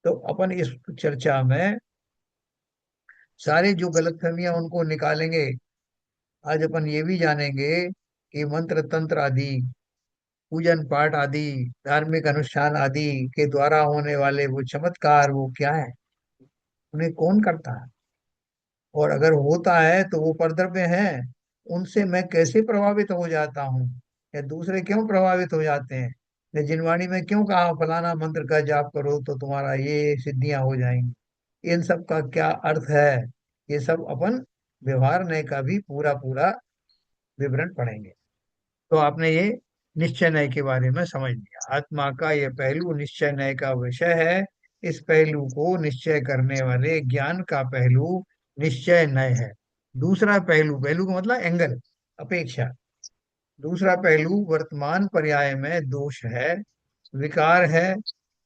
तो अपन इस चर्चा में सारे जो गलतफहमियां उनको निकालेंगे। आज अपन ये भी जानेंगे कि मंत्र तंत्र आदि, पूजन पाठ आदि, धार्मिक अनुष्ठान आदि के द्वारा होने वाले वो चमत्कार, वो क्या है, उन्हें कौन करता है, और अगर होता है तो वो परद्रव्य हैं, उनसे मैं कैसे प्रभावित हो जाता हूँ, या दूसरे क्यों प्रभावित हो जाते हैं, या जिनवाणी में क्यों कहा फलाना मंत्र का जाप करो तो तुम्हारा ये सिद्धियां हो जाएंगी, इन सब का क्या अर्थ है, ये सब अपन व्यवहार न्याय का भी पूरा पूरा विवरण पढ़ेंगे। तो आपने ये निश्चय न्याय के बारे में समझ लिया। आत्मा का ये पहलू निश्चय न्याय का विषय है। इस पहलू को निश्चय करने वाले ज्ञान का पहलू निश्चय न्याय है। दूसरा पहलू, पहलू का मतलब एंगल, अपेक्षा। दूसरा पहलू वर्तमान पर्याय में दोष है, विकार है,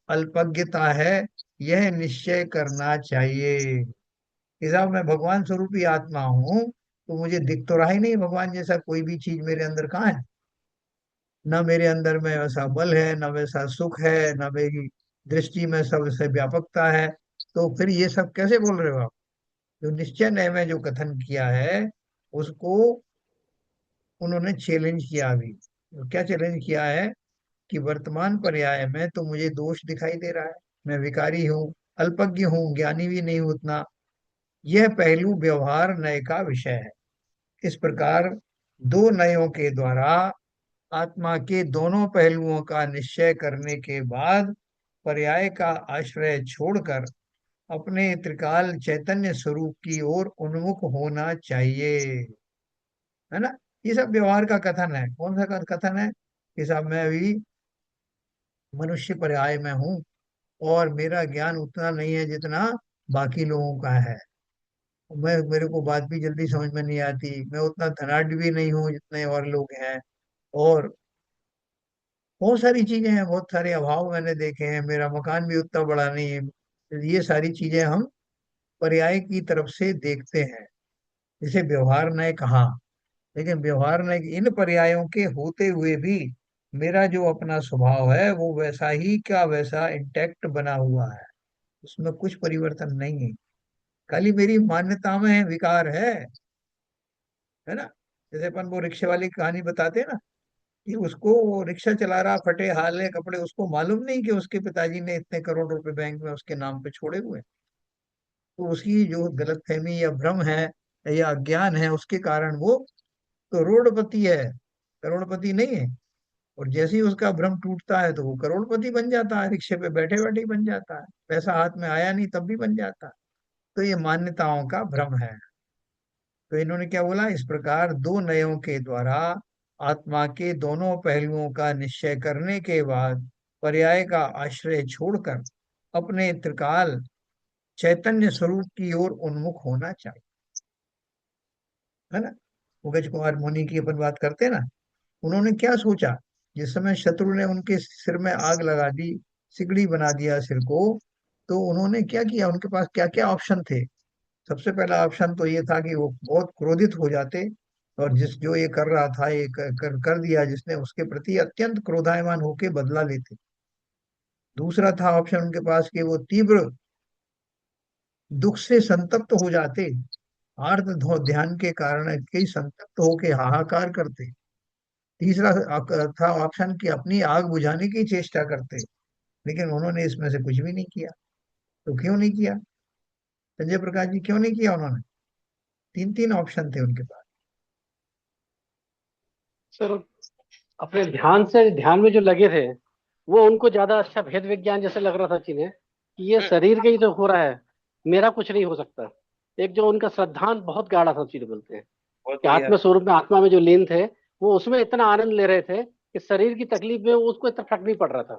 अल्पज्ञता है, यह निश्चय करना चाहिए कि साहब मैं भगवान स्वरूपी आत्मा हूँ, तो मुझे दिख तो रहा ही नहीं भगवान जैसा कोई भी चीज मेरे अंदर कहाँ है। न मेरे अंदर में वैसा बल है, न वैसा सुख है, न मेरी दृष्टि में सबसे व्यापकता है। तो फिर ये सब कैसे बोल रहे हो आप। जो निश्चय नय में जो कथन किया है, उसको उन्होंने चैलेंज किया। अभी तो क्या चैलेंज किया है कि वर्तमान पर्याय में तो मुझे दोष दिखाई दे रहा है, मैं विकारी हूँ, अल्पज्ञ हूँ, ज्ञानी भी नहीं हूँ उतना। यह पहलू व्यवहार नय का विषय है। इस प्रकार दो नयों के द्वारा आत्मा के दोनों पहलुओं का निश्चय करने के बाद पर्याय का आश्रय छोड़कर अपने त्रिकाल चैतन्य स्वरूप की ओर उन्मुख होना चाहिए, है ना। ये सब व्यवहार का कथन है। कौन सा कथन है कि साहब मैं अभी मनुष्य पर्याय में हूँ, और मेरा ज्ञान उतना नहीं है जितना बाकी लोगों का है। मेरे को बात भी जल्दी समझ में नहीं आती, मैं उतना धनाढ़ भी नहीं हूँ जितने और लोग हैं, और बहुत सारी चीजें हैं, बहुत सारे अभाव मैंने देखे हैं, मेरा मकान भी उतना बड़ा नहीं है। ये सारी चीजें हम पर्याय की तरफ से देखते हैं, जिसे व्यवहार ने कहा। लेकिन व्यवहार ने इन पर्यायों के होते हुए भी मेरा जो अपना स्वभाव है वो वैसा ही का वैसा इंटैक्ट बना हुआ है, उसमें कुछ परिवर्तन नहीं है। खाली मेरी मान्यता में विकार है ना। जैसे अपन वो रिक्शे वाली कहानी बताते हैं ना, कि उसको, वो रिक्शा चला रहा, फटे हाल है कपड़े, उसको मालूम नहीं कि उसके पिताजी ने इतने करोड़ रुपए बैंक में उसके नाम पे छोड़े हुए हैं। तो उसकी जो गलतफहमी या भ्रम है या अज्ञान है, उसके कारण वो करोड़पति है, करोड़पति नहीं है। और जैसे ही उसका भ्रम टूटता है तो वो करोड़पति बन जाता है, रिक्शे पे बैठे बैठे ही बन जाता है, पैसा हाथ में आया नहीं तब भी बन जाता है। तो ये मान्यताओं का भ्रम है। तो इन्होंने क्या बोला, इस प्रकार दो नयों के द्वारा आत्मा के दोनों पहलुओं का निश्चय करने के बाद पर्याय का आश्रय छोड़कर अपने त्रिकाल चैतन्य स्वरूप की ओर उन्मुख होना चाहिए, है ना। मुकेश कुमार मुनि की अपन बात करते हैं ना, उन्होंने क्या सोचा, जिस समय शत्रु ने उनके सिर में आग लगा दी, सिगड़ी बना दिया सिर को, तो उन्होंने क्या किया, उनके पास क्या क्या ऑप्शन थे। सबसे पहला ऑप्शन तो ये था कि वो बहुत क्रोधित हो जाते, और जिस जो ये कर रहा था, ये कर दिया जिसने, उसके प्रति अत्यंत क्रोधायमान होके बदला लेते। दूसरा था ऑप्शन उनके पास कि वो तीव्र दुख से संतप्त हो जाते, ध्यान के कारण कई संतप्त होके हाहाकार करते। तीसरा था ऑप्शन कि अपनी आग बुझाने की चेष्टा करते, लेकिन उन्होंने इसमें से कुछ भी नहीं किया। तो क्यों नहीं किया, संजय प्रकाश जी, क्यों नहीं किया उन्होंने? तीन तीन ऑप्शन थे उनके पास। सर अपने ध्यान से, ध्यान में जो लगे थे, वो उनको ज्यादा अच्छा भेद विज्ञान जैसे लग रहा था जिन्हें, कि ये शरीर का ही तो हो रहा है, मेरा कुछ नहीं हो सकता। एक जो उनका श्रद्धांत बहुत गाढ़ा था, चीज बोलते हैं बहुत कि बढ़िया। आत्म स्वरूप में, आत्मा में जो लीन थे, वो उसमें इतना आनंद ले रहे थे कि शरीर की तकलीफ में उसको इतना फर्क नहीं पड़ रहा था।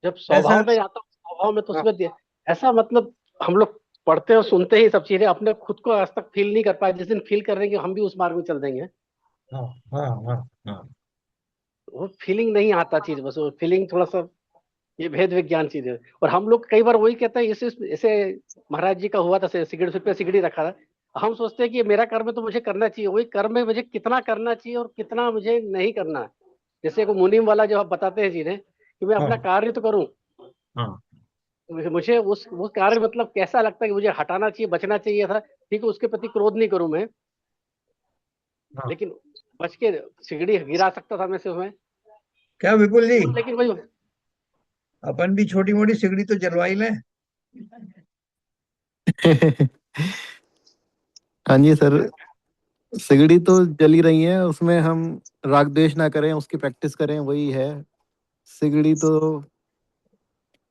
जब ऐसा। स्वभाव में आता है, स्वभाव में तो हाँ उसमें ऐसा मतलब, हम लोग पढ़ते और सुनते ही सब चीजें, अपने खुद को आज तक फील नहीं कर पाए। जिस दिन फील कर रहे हैं कि हम भी उस मार्ग में चल देंगे, हाँ हाँ हाँ हाँ। वो फीलिंग नहीं आता चीज, बस वो फीलिंग थोड़ा सा, ये भेद विज्ञान चीज है। और हम लोग कई बार वही कहते हैं, इसे महाराज जी का हुआ था, सिगड़ी सिर पे सिगड़ी रखा था। हम सोचते हैं कि ये मेरा कर्म है तो मुझे करना चाहिए, वही कर्म है मुझे कितना करना चाहिए और कितना मुझे नहीं करना है। जैसे को मुनीम वाला जो आप बताते हैं चीजें, कि मैं अपना हाँ कार्य तो करूं, हाँ मुझे उस कार्य मतलब कैसा लगता है कि मुझे हटाना चाहिए, बचना चाहिए था, ठीक है, उसके प्रति क्रोध नहीं करूं मैं, हाँ। लेकिन बच के सिगड़ी गिरा सकता था मैं से उसमें। क्या विपुल जी, वो लेकिन वही, अपन भी छोटी मोटी सिगड़ी तो जलवा ही लें। हाँ जी सर, सिगड़ी तो जली रही है, उसमें हम राग द्वेष ना करें, उसकी प्रैक्टिस करें, वही है। सिगड़ी तो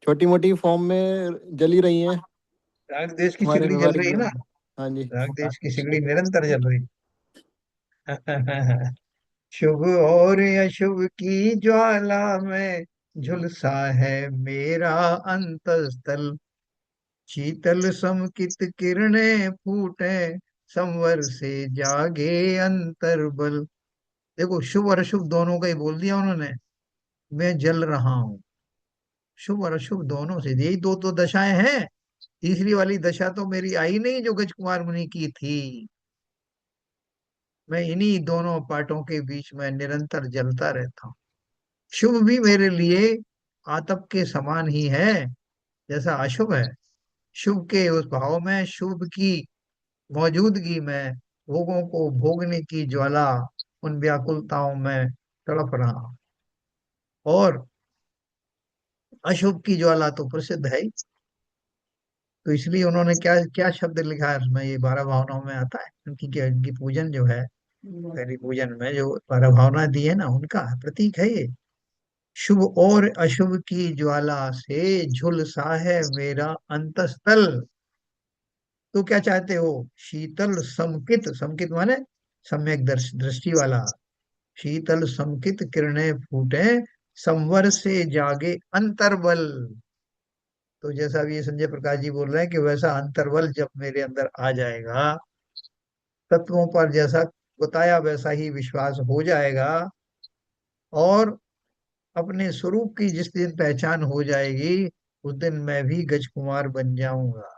छोटी मोटी फॉर्म में जली रही है, राग देश की हमारे सिगड़ी जल व्यवहारिक रही है जीवन ना, में। हाँ जी। राग देश की सिगड़ी निरंतर जल रही। शुभ और अशुभ की ज्वाला में झुलसा है मेरा अंतस्थल, शीतल समकित किरणें फूटे, संवर से जागे अंतर्बल। देखो, शुभ और अशुभ दोनों का ही बोल दिया उन्होंने। मैं जल रहा हूँ शुभ और अशुभ दोनों से, यही दो तो दशाएं हैं। तीसरी वाली दशा तो मेरी आई नहीं, जो गज कुमार मुनि की थी। मैं इन्हीं दोनों पार्टों के बीच में निरंतर जलता रहता हूँ। शुभ भी मेरे लिए आतप के समान ही है जैसा अशुभ है। शुभ के उस भाव में, शुभ की मौजूदगी में, भोगों को भोगने की ज्वाला, उन व्याकुलताओं में तड़प रहा हूं। और अशुभ की ज्वाला तो प्रसिद्ध है ही। तो इसलिए उन्होंने क्या क्या शब्द लिखा है उसमें, ये 12 भावनाओं में आता है उनकी, क्या इनकी पूजन जो है, पहली पूजन में जो 12 भावना दी है ना, उनका प्रतीक है ये। शुभ और अशुभ की ज्वाला से झुलसा है मेरा अंतस्थल। तो क्या चाहते हो? शीतल समकित, समकित माने सम्यक दृष्टि वाला, शीतल समकित किरणें फूटे, संवर से जागे अंतर्बल। तो जैसा भी ये संजय प्रकाश जी बोल रहे हैं कि वैसा अंतर्बल जब मेरे अंदर आ जाएगा, तत्वों पर जैसा बताया वैसा ही विश्वास हो जाएगा, और अपने स्वरूप की जिस दिन पहचान हो जाएगी, उस दिन मैं भी गजकुमार बन जाऊंगा।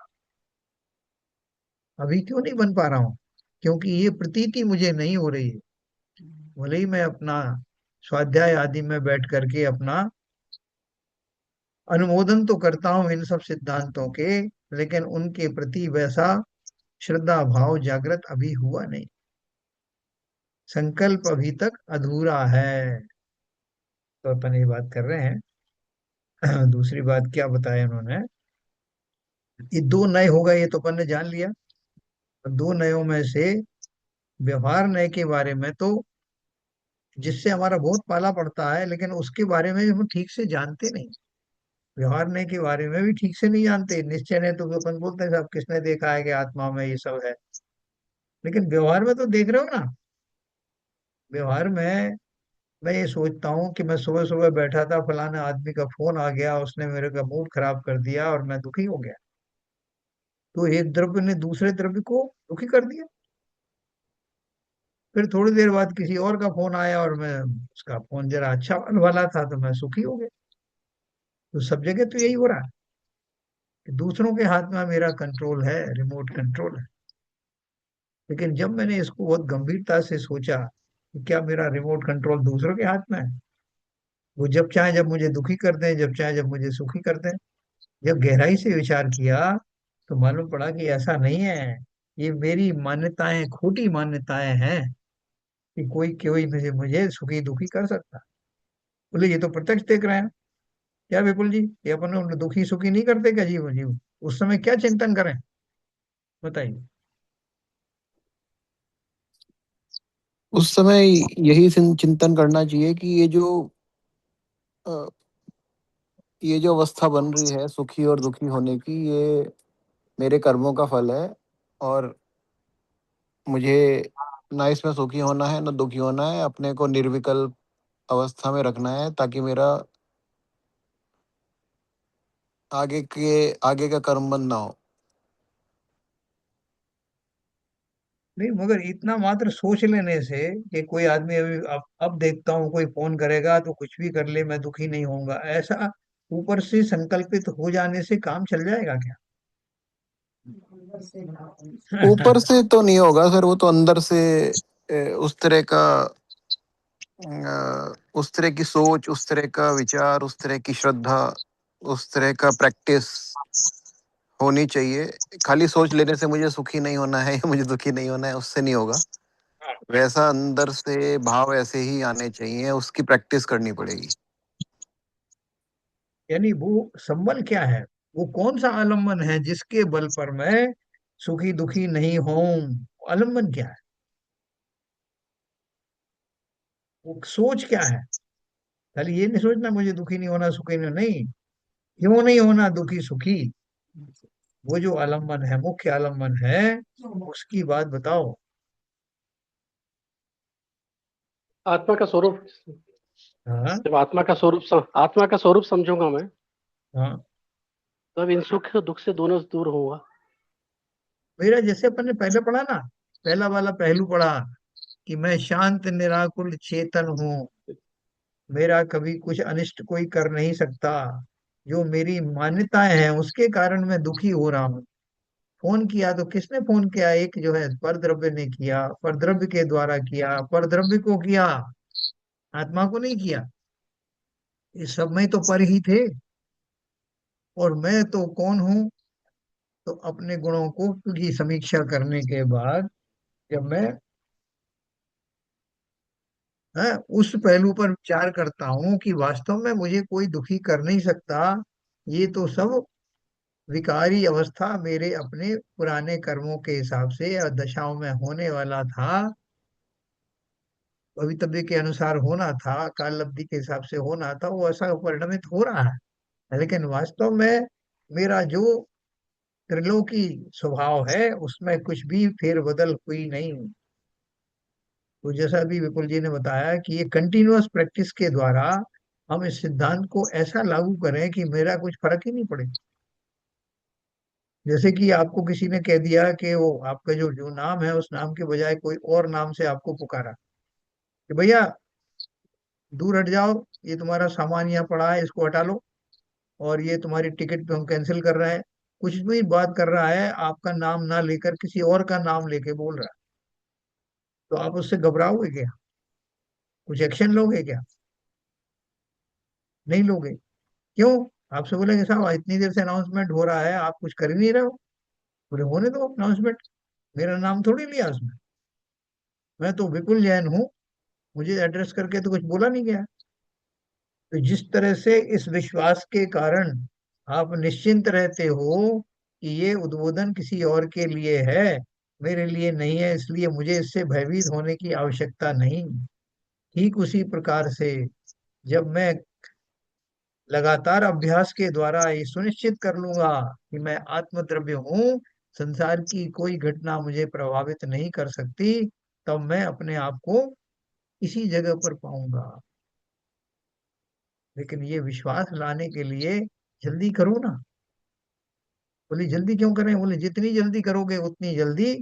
अभी क्यों नहीं बन पा रहा हूं? क्योंकि ये प्रतीति मुझे नहीं हो रही है। भले ही मैं अपना स्वाध्याय आदि में बैठ करके अपना अनुमोदन तो करता हूं इन सब सिद्धांतों के, लेकिन उनके प्रति वैसा श्रद्धा भाव जागृत अभी हुआ नहीं। संकल्प अभी तक अधूरा है। तो अपन ये बात कर रहे हैं। दूसरी बात क्या बताया उन्होंने, ये दो नए होगा ये तो अपन ने जान लिया। दो नयों में से व्यवहार नए के बारे में तो, जिससे हमारा बहुत पाला पड़ता है, लेकिन उसके बारे में हम ठीक से जानते नहीं। व्यवहार नए के बारे में भी ठीक से नहीं जानते। निश्चय ने तो अपन बोलते हैं साहब किसने देखा है कि आत्मा में ये सब है, लेकिन व्यवहार में तो देख रहे हो ना। व्यवहार में मैं ये सोचता हूँ कि मैं सुबह सुबह बैठा था, फलाना आदमी का फोन आ गया, उसने मेरे का मूड खराब कर दिया और मैं दुखी हो गया। तो एक द्रव्य ने दूसरे द्रव्य को दुखी कर दिया। फिर थोड़ी देर बाद किसी और का फोन आया और मैं, उसका फोन जरा अच्छा वाला था तो मैं सुखी हो गया। तो सब जगह तो यही हो रहा है कि दूसरों के हाथ में मेरा कंट्रोल है, रिमोट कंट्रोल है। लेकिन जब मैंने इसको बहुत गंभीरता से सोचा कि क्या मेरा रिमोट कंट्रोल दूसरों के हाथ में है, वो जब चाहे जब मुझे दुखी कर दें, जब चाहे जब मुझे सुखी कर दें। जब गहराई से विचार किया तो मालूम पड़ा कि ऐसा नहीं है। ये मेरी मान्यताएं, खोटी मान्यताएं हैं कि कोई कोई मुझे मुझे सुखी दुखी कर सकता। बोले ये तो प्रत्यक्ष देख रहे हैं। क्या विपुल जी, ये अपन दुखी सुखी नहीं करते क्या जीव जीव? उस समय क्या चिंतन करें, बताइए। उस समय यही चिंतन करना चाहिए कि अ, ये जो अवस्था बन रही है सुखी और दुखी होने की, ये मेरे कर्मों का फल है। और मुझे ना इसमें सुखी होना है ना दुखी होना है, अपने को निर्विकल्प अवस्था में रखना है ताकि मेरा आगे का कर्म बंद ना हो। नहीं, मगर इतना मात्र सोच लेने से कि कोई आदमी अभी अब देखता हूँ कोई फोन करेगा तो कुछ भी कर ले, मैं दुखी नहीं होऊंगा, ऐसा ऊपर से संकल्पित हो जाने से काम चल जाएगा क्या? ऊपर से तो नहीं होगा सर, वो तो अंदर से उस तरह का उस तरह की सोच, उस तरह का विचार, उस तरह की श्रद्धा, उस तरह का प्रैक्टिस होनी चाहिए। खाली सोच लेने से मुझे सुखी नहीं होना है या मुझे दुखी नहीं होना है, उससे नहीं होगा। वैसा अंदर से भाव ऐसे ही आने चाहिए, उसकी प्रैक्टिस करनी पड़ेगी। यानी वो संबल क्या है, वो कौन सा आलम्बन है जिसके बल पर मैं सुखी दुखी नहीं हूं? आलम्बन क्या है? वो सोच क्या है? खाली ये नहीं सोचना मुझे दुखी नहीं होना, सुखी नहीं, क्यों नहीं होना दुखी सुखी? वो जो आलम्बन है, मुख्य आलम्बन है, उसकी बात बताओ। आत्मा का स्वरूप, हाँ। जब आत्मा का स्वरूप समझूंगा मैं, हाँ। तब इन सुख दुख से दोनों से दूर होऊंगा। मेरा जैसे अपन ने पहले पढ़ा ना, पहला वाला पहलू पढ़ा कि मैं शांत निराकुल चेतन हूँ, मेरा कभी कुछ अनिष्ट कोई कर नहीं सकता। जो मेरी मान्यताएं हैं उसके कारण मैं दुखी हो रहा हूँ। फोन किया तो किसने फोन किया? एक जो है परद्रव्य ने किया, परद्रव्य के द्वारा किया, परद्रव्य को किया, आत्मा को नहीं किया। इस सब में तो पर ही थे। और मैं तो कौन हूँ? तो अपने गुणों को की समीक्षा करने के बाद जब मैं, है, उस पहलू पर विचार करता हूँ कि वास्तव में मुझे कोई दुखी कर नहीं सकता, ये तो सब विकारी अवस्था मेरे अपने पुराने कर्मों के हिसाब से या दशाओं में होने वाला था, भवितव्य के अनुसार होना था, काल अवधि के हिसाब से होना था, वो ऐसा परिणमित हो रहा है। लेकिन वास्तव में मेरा जो त्रिलोकी स्वभाव है उसमें कुछ भी फेरबदल हुई नहीं। तो जैसा अभी विपुल जी ने बताया कि ये कंटिन्यूअस प्रैक्टिस के द्वारा हम इस सिद्धांत को ऐसा लागू करें कि मेरा कुछ फर्क ही नहीं पड़े। जैसे कि आपको किसी ने कह दिया कि वो आपका जो जो नाम है उस नाम के बजाय कोई और नाम से आपको पुकारा कि भैया दूर हट जाओ, ये तुम्हारा सामान यहाँ पड़ा है, इसको हटा लो, और ये तुम्हारी टिकट पे हम कैंसिल कर रहे हैं। कुछ भी बात कर रहा है, आपका नाम ना लेकर किसी और का नाम लेके बोल रहा है, तो आप उससे घबराओगे क्या? कुछ एक्शन लोगे क्या? नहीं लोगे। क्यों? आपसे बोलेंगे साहब इतनी देर से अनाउंसमेंट हो रहा है, आप कुछ कर ही नहीं रहे हो। बोले होने दो अनाउंसमेंट, मेरा नाम थोड़ी लिया उसमें। मैं तो विपुल जैन हूँ, मुझे एड्रेस करके तो कुछ बोला नहीं गया। तो जिस तरह से इस विश्वास के कारण आप निश्चिंत रहते हो कि ये उद्बोधन किसी और के लिए है, मेरे लिए नहीं है, इसलिए मुझे इससे भयभीत होने की आवश्यकता नहीं, ठीक उसी प्रकार से जब मैं लगातार अभ्यास के द्वारा ये सुनिश्चित कर लूंगा कि मैं आत्मद्रव्य हूँ, संसार की कोई घटना मुझे प्रभावित नहीं कर सकती, तब मैं अपने आप को इसी जगह पर पाऊंगा। लेकिन ये विश्वास लाने के लिए जल्दी करो ना। बोले जल्दी क्यों करें? बोले जितनी जल्दी करोगे उतनी जल्दी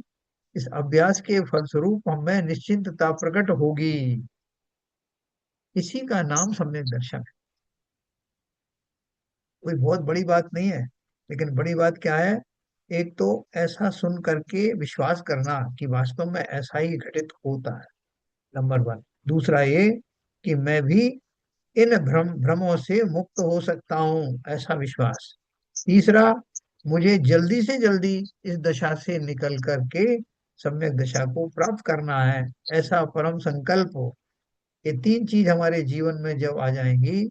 इस अभ्यास के फलस्वरूप हमें निश्चिंतता प्रकट होगी। इसी का नाम सम्यक दर्शन है। कोई बहुत बड़ी बात नहीं है, लेकिन बड़ी बात क्या है? एक तो ऐसा सुन करके विश्वास करना कि वास्तव में ऐसा ही घटित होता है, नंबर वन। दूसरा ये कि मैं भी इन भ्रमों से मुक्त हो सकता हूँ, ऐसा विश्वास। तीसरा, मुझे जल्दी से जल्दी इस दशा से निकल करके सम्यक दशा को प्राप्त करना है, ऐसा परम संकल्प हो। ये तीन चीज हमारे जीवन में जब आ जाएंगी,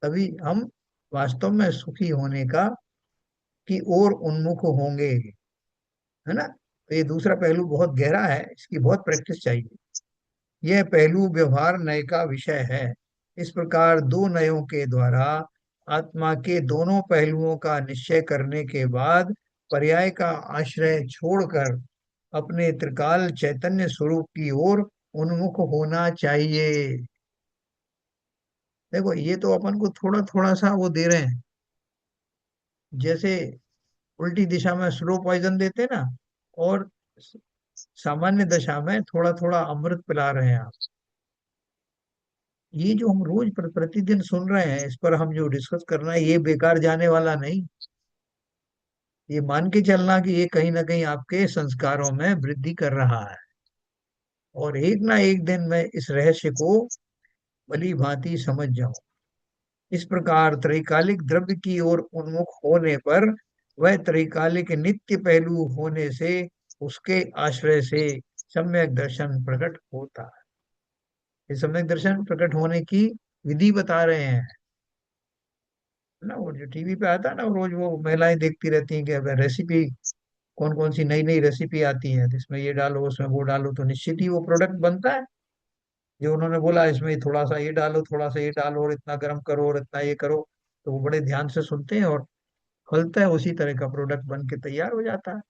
तभी हम वास्तव में सुखी होने का की ओर उन्मुख होंगे, है ना? तो ये दूसरा पहलू बहुत गहरा है, इसकी बहुत प्रैक्टिस चाहिए। यह पहलू व्यवहार नय का विषय है। इस प्रकार दो नयों के द्वारा आत्मा के दोनों पहलुओं का निश्चय करने के बाद पर्याय का आश्रय छोड़कर अपने त्रिकाल चैतन्य स्वरूप की ओर उन्मुख होना चाहिए। देखो, ये तो अपन को थोड़ा थोड़ा सा वो दे रहे हैं, जैसे उल्टी दिशा में स्लो पॉइजन देते ना, और सामान्य दशा में थोड़ा थोड़ा अमृत पिला रहे हैं आप। ये जो हम रोज प्रतिदिन सुन रहे हैं, इस पर हम जो डिस्कस करना है, ये बेकार जाने वाला नहीं। ये मान के चलना कि ये कहीं ना कहीं आपके संस्कारों में वृद्धि कर रहा है, और एक ना एक दिन मैं इस रहस्य को भली भांति समझ जाऊं। इस प्रकार त्रैकालिक द्रव्य की ओर उन्मुख होने पर वह त्रैकालिक नित्य पहलू होने से उसके आश्रय से सम्यक दर्शन प्रकट होता है। ये सम्यक दर्शन प्रकट होने की विधि बता रहे हैं ना। वो जो टीवी पे आता है ना, रोज वो महिलाएं देखती रहती हैं कि अगर रेसिपी, कौन कौन सी नई नई रेसिपी आती है, तो इसमें ये डालो उसमें वो डालो, तो निश्चित ही वो प्रोडक्ट बनता है जो उन्होंने बोला। इसमें थोड़ा सा ये डालो, थोड़ा सा ये डालो, और इतना गर्म करो, और इतना ये करो। तो वो बड़े ध्यान से सुनते हैं, और फलता है, उसी तरह का प्रोडक्ट बन के तैयार हो जाता है।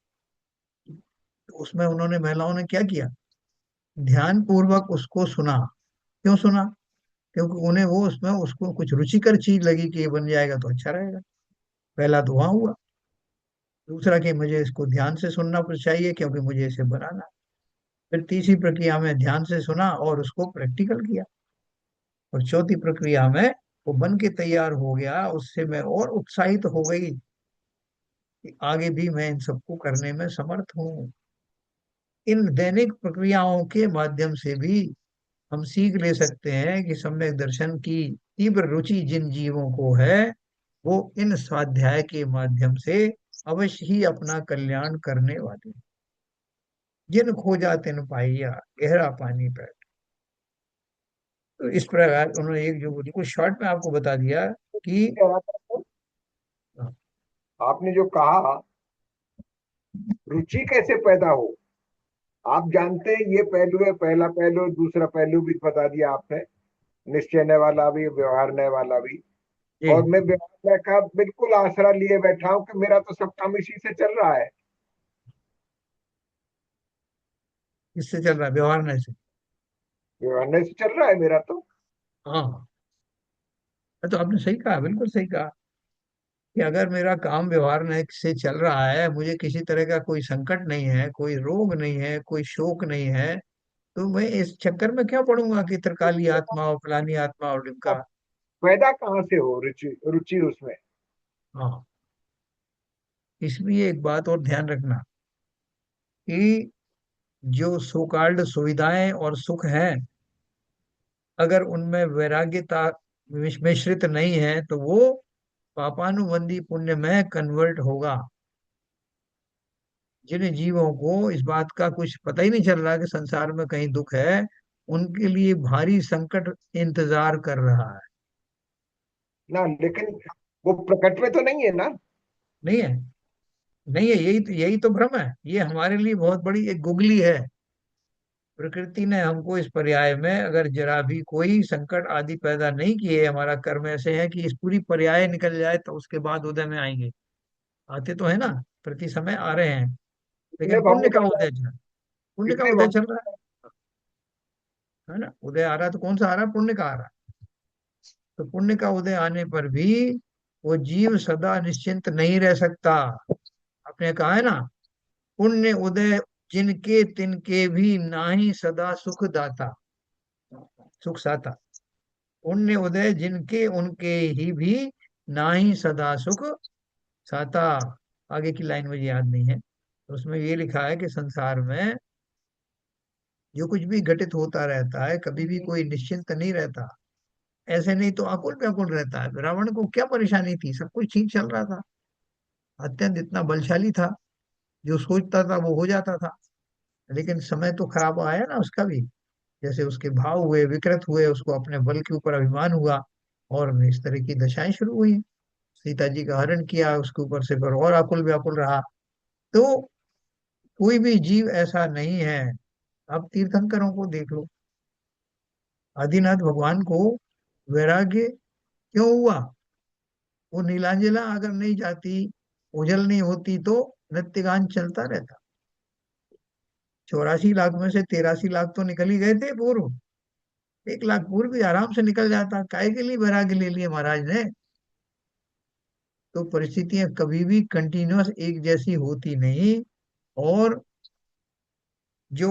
तो उसमें उन्होंने, महिलाओं ने क्या किया? ध्यान पूर्वक उसको सुना। क्यों सुना? क्योंकि उन्हें वो उसमें उसको कुछ रुचिकर चीज लगी कि ये बन जाएगा तो अच्छा रहेगा। पहला तो वहां हुआ। दूसरा कि मुझे इसको ध्यान से सुनना चाहिए क्योंकि मुझे इसे बनाना। फिर तीसरी प्रक्रिया में ध्यान से सुना और उसको प्रैक्टिकल किया। और चौथी प्रक्रिया में वो बन के तैयार हो गया। उससे मैं और उत्साहित हो गई कि आगे भी मैं इन सबको करने में समर्थ हूँ। इन दैनिक प्रक्रियाओं के माध्यम से भी हम सीख ले सकते हैं कि सम्यक दर्शन की तीव्र रुचि जिन जीवों को है, वो इन स्वाध्याय के माध्यम से अवश्य ही अपना कल्याण करने वाले हैं। जिन खोजा तिन पाइया, गहरा पानी पे। तो इस प्रकार उन्होंने एक जो बिल्कुल शॉर्ट में आपको बता दिया कि कह रहा था, आपने जो कहा रुचि कैसे पैदा हो, आप जानते हैं ये पहलू है, पहला पहलू, दूसरा पहलू भी बता दिया आपने, निश्चय नय वाला भी, व्यवहार नय वाला भी। ये और मैं व्यवहार नय का बिल्कुल आसरा लिए बैठा हूं कि मेरा तो सब काम इसी से चल रहा है। इससे चल रहा है, व्यवहार नहीं से। व्यवहार नय से चल रहा है मेरा तो। हाँ, तो आपने सही कहा, बिल्कुल सही कहा कि अगर मेरा काम व्यवहार नहीं से चल रहा है, मुझे किसी तरह का कोई संकट नहीं है, कोई रोग नहीं है, कोई शोक नहीं है, तो मैं इस चक्कर में क्या पड़ूंगा कि त्रिकाली आत्मा और फलानी आत्मा और अब ढिमका। पैदा कहाँ से हो रुचि, रुचि उसमें? हाँ, इसलिए एक बात और ध्यान रखना कि जो सो कॉल्ड सुविधाएं और सुख हैं, अगर उनमें वैराग्यता मिश्रित नहीं है, तो वो पापानुबंधी पुण्य में कन्वर्ट होगा। जिन जीवों को इस बात का कुछ पता ही नहीं चल रहा कि संसार में कहीं दुख है, उनके लिए भारी संकट इंतजार कर रहा है। ना, लेकिन वो प्रकट में तो नहीं है ना। नहीं है, नहीं है, यही तो भ्रम है। ये हमारे लिए बहुत बड़ी एक गुगली है। प्रकृति ने हमको इस पर्याय में अगर जरा भी कोई संकट आदि पैदा नहीं किए, हमारा कर्म ऐसे है कि इस पूरी पर्याय निकल जाए तो उसके बाद उदय में आएंगे। आते तो है ना, प्रति समय आ रहे हैं, इतने लेकिन पुण्य भवों का में उदय चल पुण्य का इतने उदय भवों चल रहा है ना। उदय आ रहा है तो कौन सा आ रहा है? पुण्य का आ रहा है। तो पुण्य का उदय आने पर भी वो जीव सदा निश्चिंत नहीं रह सकता। आपने कहा है ना, पुण्य उदय जिनके तिनके भी नाही सदा सुख दाता, सुख साता। पुण्य उदय जिनके उनके ही भी नाही सदा सुख साता। आगे की लाइन मुझे याद नहीं है, तो उसमें ये लिखा है कि संसार में जो कुछ भी घटित होता रहता है, कभी भी कोई निश्चिंत नहीं रहता। ऐसे नहीं तो आकुल व्याकुल रहता है। रावण को क्या परेशानी थी? सब कुछ ठीक चल रहा था, अत्यंत इतना बलशाली था, जो सोचता था वो हो जाता था। लेकिन समय तो खराब आया ना उसका भी। जैसे उसके भाव हुए, विकृत हुए, उसको अपने बल के ऊपर अभिमान हुआ, और इस तरह की दशाएं शुरू हुई। सीता जी का हरण किया, उसके ऊपर से फिर और आकुल व्याकुल रहा। तो कोई भी जीव ऐसा नहीं है। अब तीर्थंकरों को देख लो, आदिनाथ भगवान को वैराग्य क्यों हुआ? वो नीलांजला अगर नहीं जाती, ओझल नहीं होती, तो नृत्यगान चलता रहता। 84 लाख में से 83 लाख तो निकल ही गए थे पूर्व। 1 लाख पूर्व भी आराम से निकल जाता। काहे के लिए वैराग्य ले लिए महाराज ने? तो परिस्थितियां कभी भी कंटिन्यूअस एक जैसी होती नहीं। और जो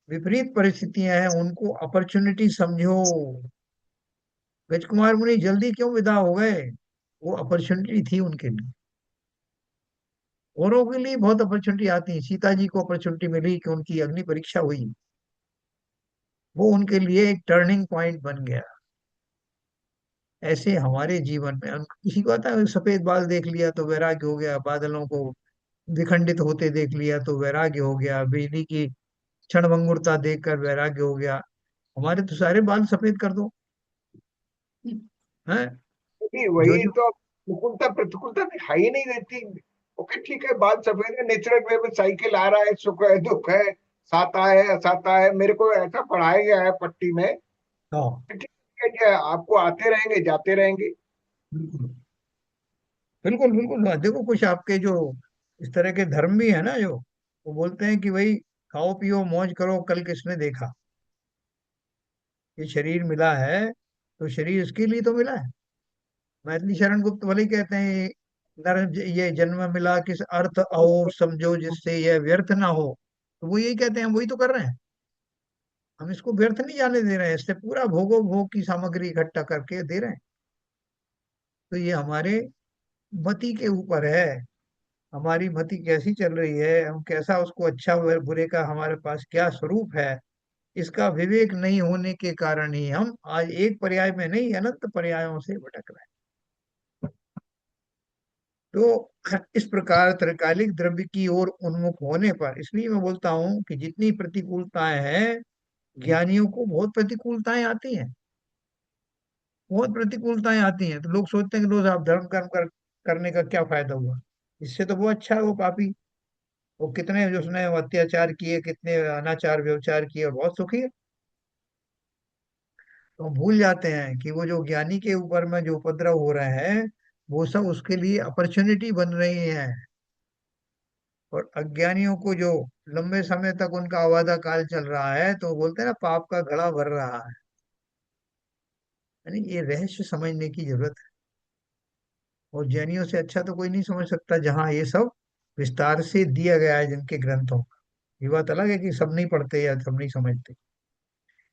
विपरीत परिस्थितियां हैं उनको अपॉर्चुनिटी समझो। राजकुमार मुनि जल्दी क्यों विदा हो गए? वो अपॉर्चुनिटी थी उनके लिए। औरों के लिए बहुत अपॉर्चुनिटी आती है। सीता जी को अपॉर्चुनिटी मिली कि उनकी अग्नि परीक्षा हुई, वो उनके लिए एक टर्निंग पॉइंट बन गया। ऐसे हमारे जीवन में किसी को आता है सफेद बाल देख लिया तो वैराग्य हो गया, बादलों को विखंडित होते देख लिया तो वैराग्य हो गया, बिजली की क्षणभंगुरता देखकर वैराग्य हो गया। हमारे तो सारे बाल सफेद कर दो, हैं? क्योंकि जो वही जो तो, अनुकूलता प्रतिकूलता दिखाई नहीं देती। ओके ठीक है, बात सफेद है, नेचुरल वे में साइकिल आ रहा है, सुख है दुख है, साता है असाता है, मेरे को ऐसा पढ़ाया गया है पट्टी में। हाँ, ठीक है क्या, आपको आते रहेंगे जाते रहेंगे। बिल्कुल बिल्कुल बिल्कुल। हाँ, देखो कुछ आपके जो इस तरह के धर्म भी है ना, जो वो बोलते हैं कि भाई खाओ पियो मौज करो, कल किसने देखा। ये शरीर मिला है तो शरीर इसके लिए तो मिला है। मैथिली शरण गुप्त भले ही कहते हैं, ये जन्म मिला किस अर्थ आओ समझो जिससे यह व्यर्थ ना हो। तो वो यही कहते हैं, हम वही तो कर रहे हैं। हम इसको व्यर्थ नहीं जाने दे रहे हैं, इससे पूरा भोगो भोग की सामग्री इकट्ठा करके दे रहे हैं। तो ये हमारे मति के ऊपर है। हमारी मति कैसी चल रही है, हम कैसा उसको अच्छा बुरे का हमारे पास क्या स्वरूप है, इसका विवेक नहीं होने के कारण ही हम आज एक पर्याय में नहीं अनंत पर्यायों से भटक रहे हैं। तो इस प्रकार त्रैकालिक द्रव्य की ओर उन्मुख होने पर, इसलिए मैं बोलता हूँ कि जितनी प्रतिकूलताएं हैं, ज्ञानियों को बहुत प्रतिकूलताएं आती हैं। बहुत प्रतिकूलताएं आती हैं, तो लोग सोचते हैं कि रोज आप धर्म कर्म करने का क्या फायदा हुआ? इससे तो वो अच्छा है वो पापी। वो कितने जो उसने अत्याचार किए, कितने अनाचार व्यवचार किए, और बहुत सुखी है। तो हम भूल जाते हैं कि वो जो ज्ञानी के ऊपर में जो उपद्रव हो रहे हैं, वो सब उसके लिए अपॉर्चुनिटी बन रही है। और अज्ञानियों को जो लंबे समय तक उनका अवादा काल चल रहा है, तो बोलते हैं ना पाप का घड़ा भर रहा है। यानी ये रहस्य समझने की जरूरत है। और जैनियों से अच्छा तो कोई नहीं समझ सकता, जहाँ ये सब विस्तार से दिया गया है जिनके ग्रंथों में। ये बात अलग है कि सब नहीं पढ़ते या सब नहीं समझते।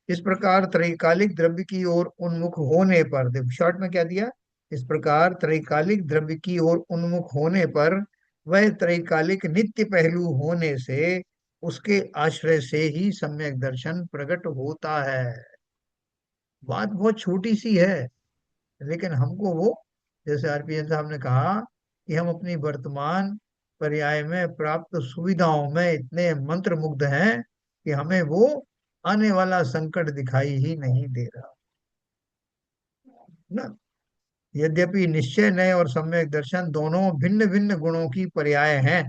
इस प्रकार त्रैकालिक द्रव्य की ओर उन्मुख होने पर, देखो शॉर्ट में क्या दिया, इस प्रकार त्रैकालिक द्रव्य की ओर उन्मुख होने पर वह त्रैकालिक नित्य पहलू होने से उसके आश्रय से ही सम्यक दर्शन प्रकट होता है। बात बहुत छोटी सी है, लेकिन हमको वो, जैसे आरपीएन साहब ने कहा, कि हम अपनी वर्तमान पर्याय में प्राप्त सुविधाओं में इतने मंत्र मुग्ध हैं कि हमें वो आने वाला संकट दिखाई ही नहीं दे रहा ना। यद्यपि निश्चय नय और सम्यक दर्शन दोनों भिन्न भिन्न गुणों की पर्याय हैं,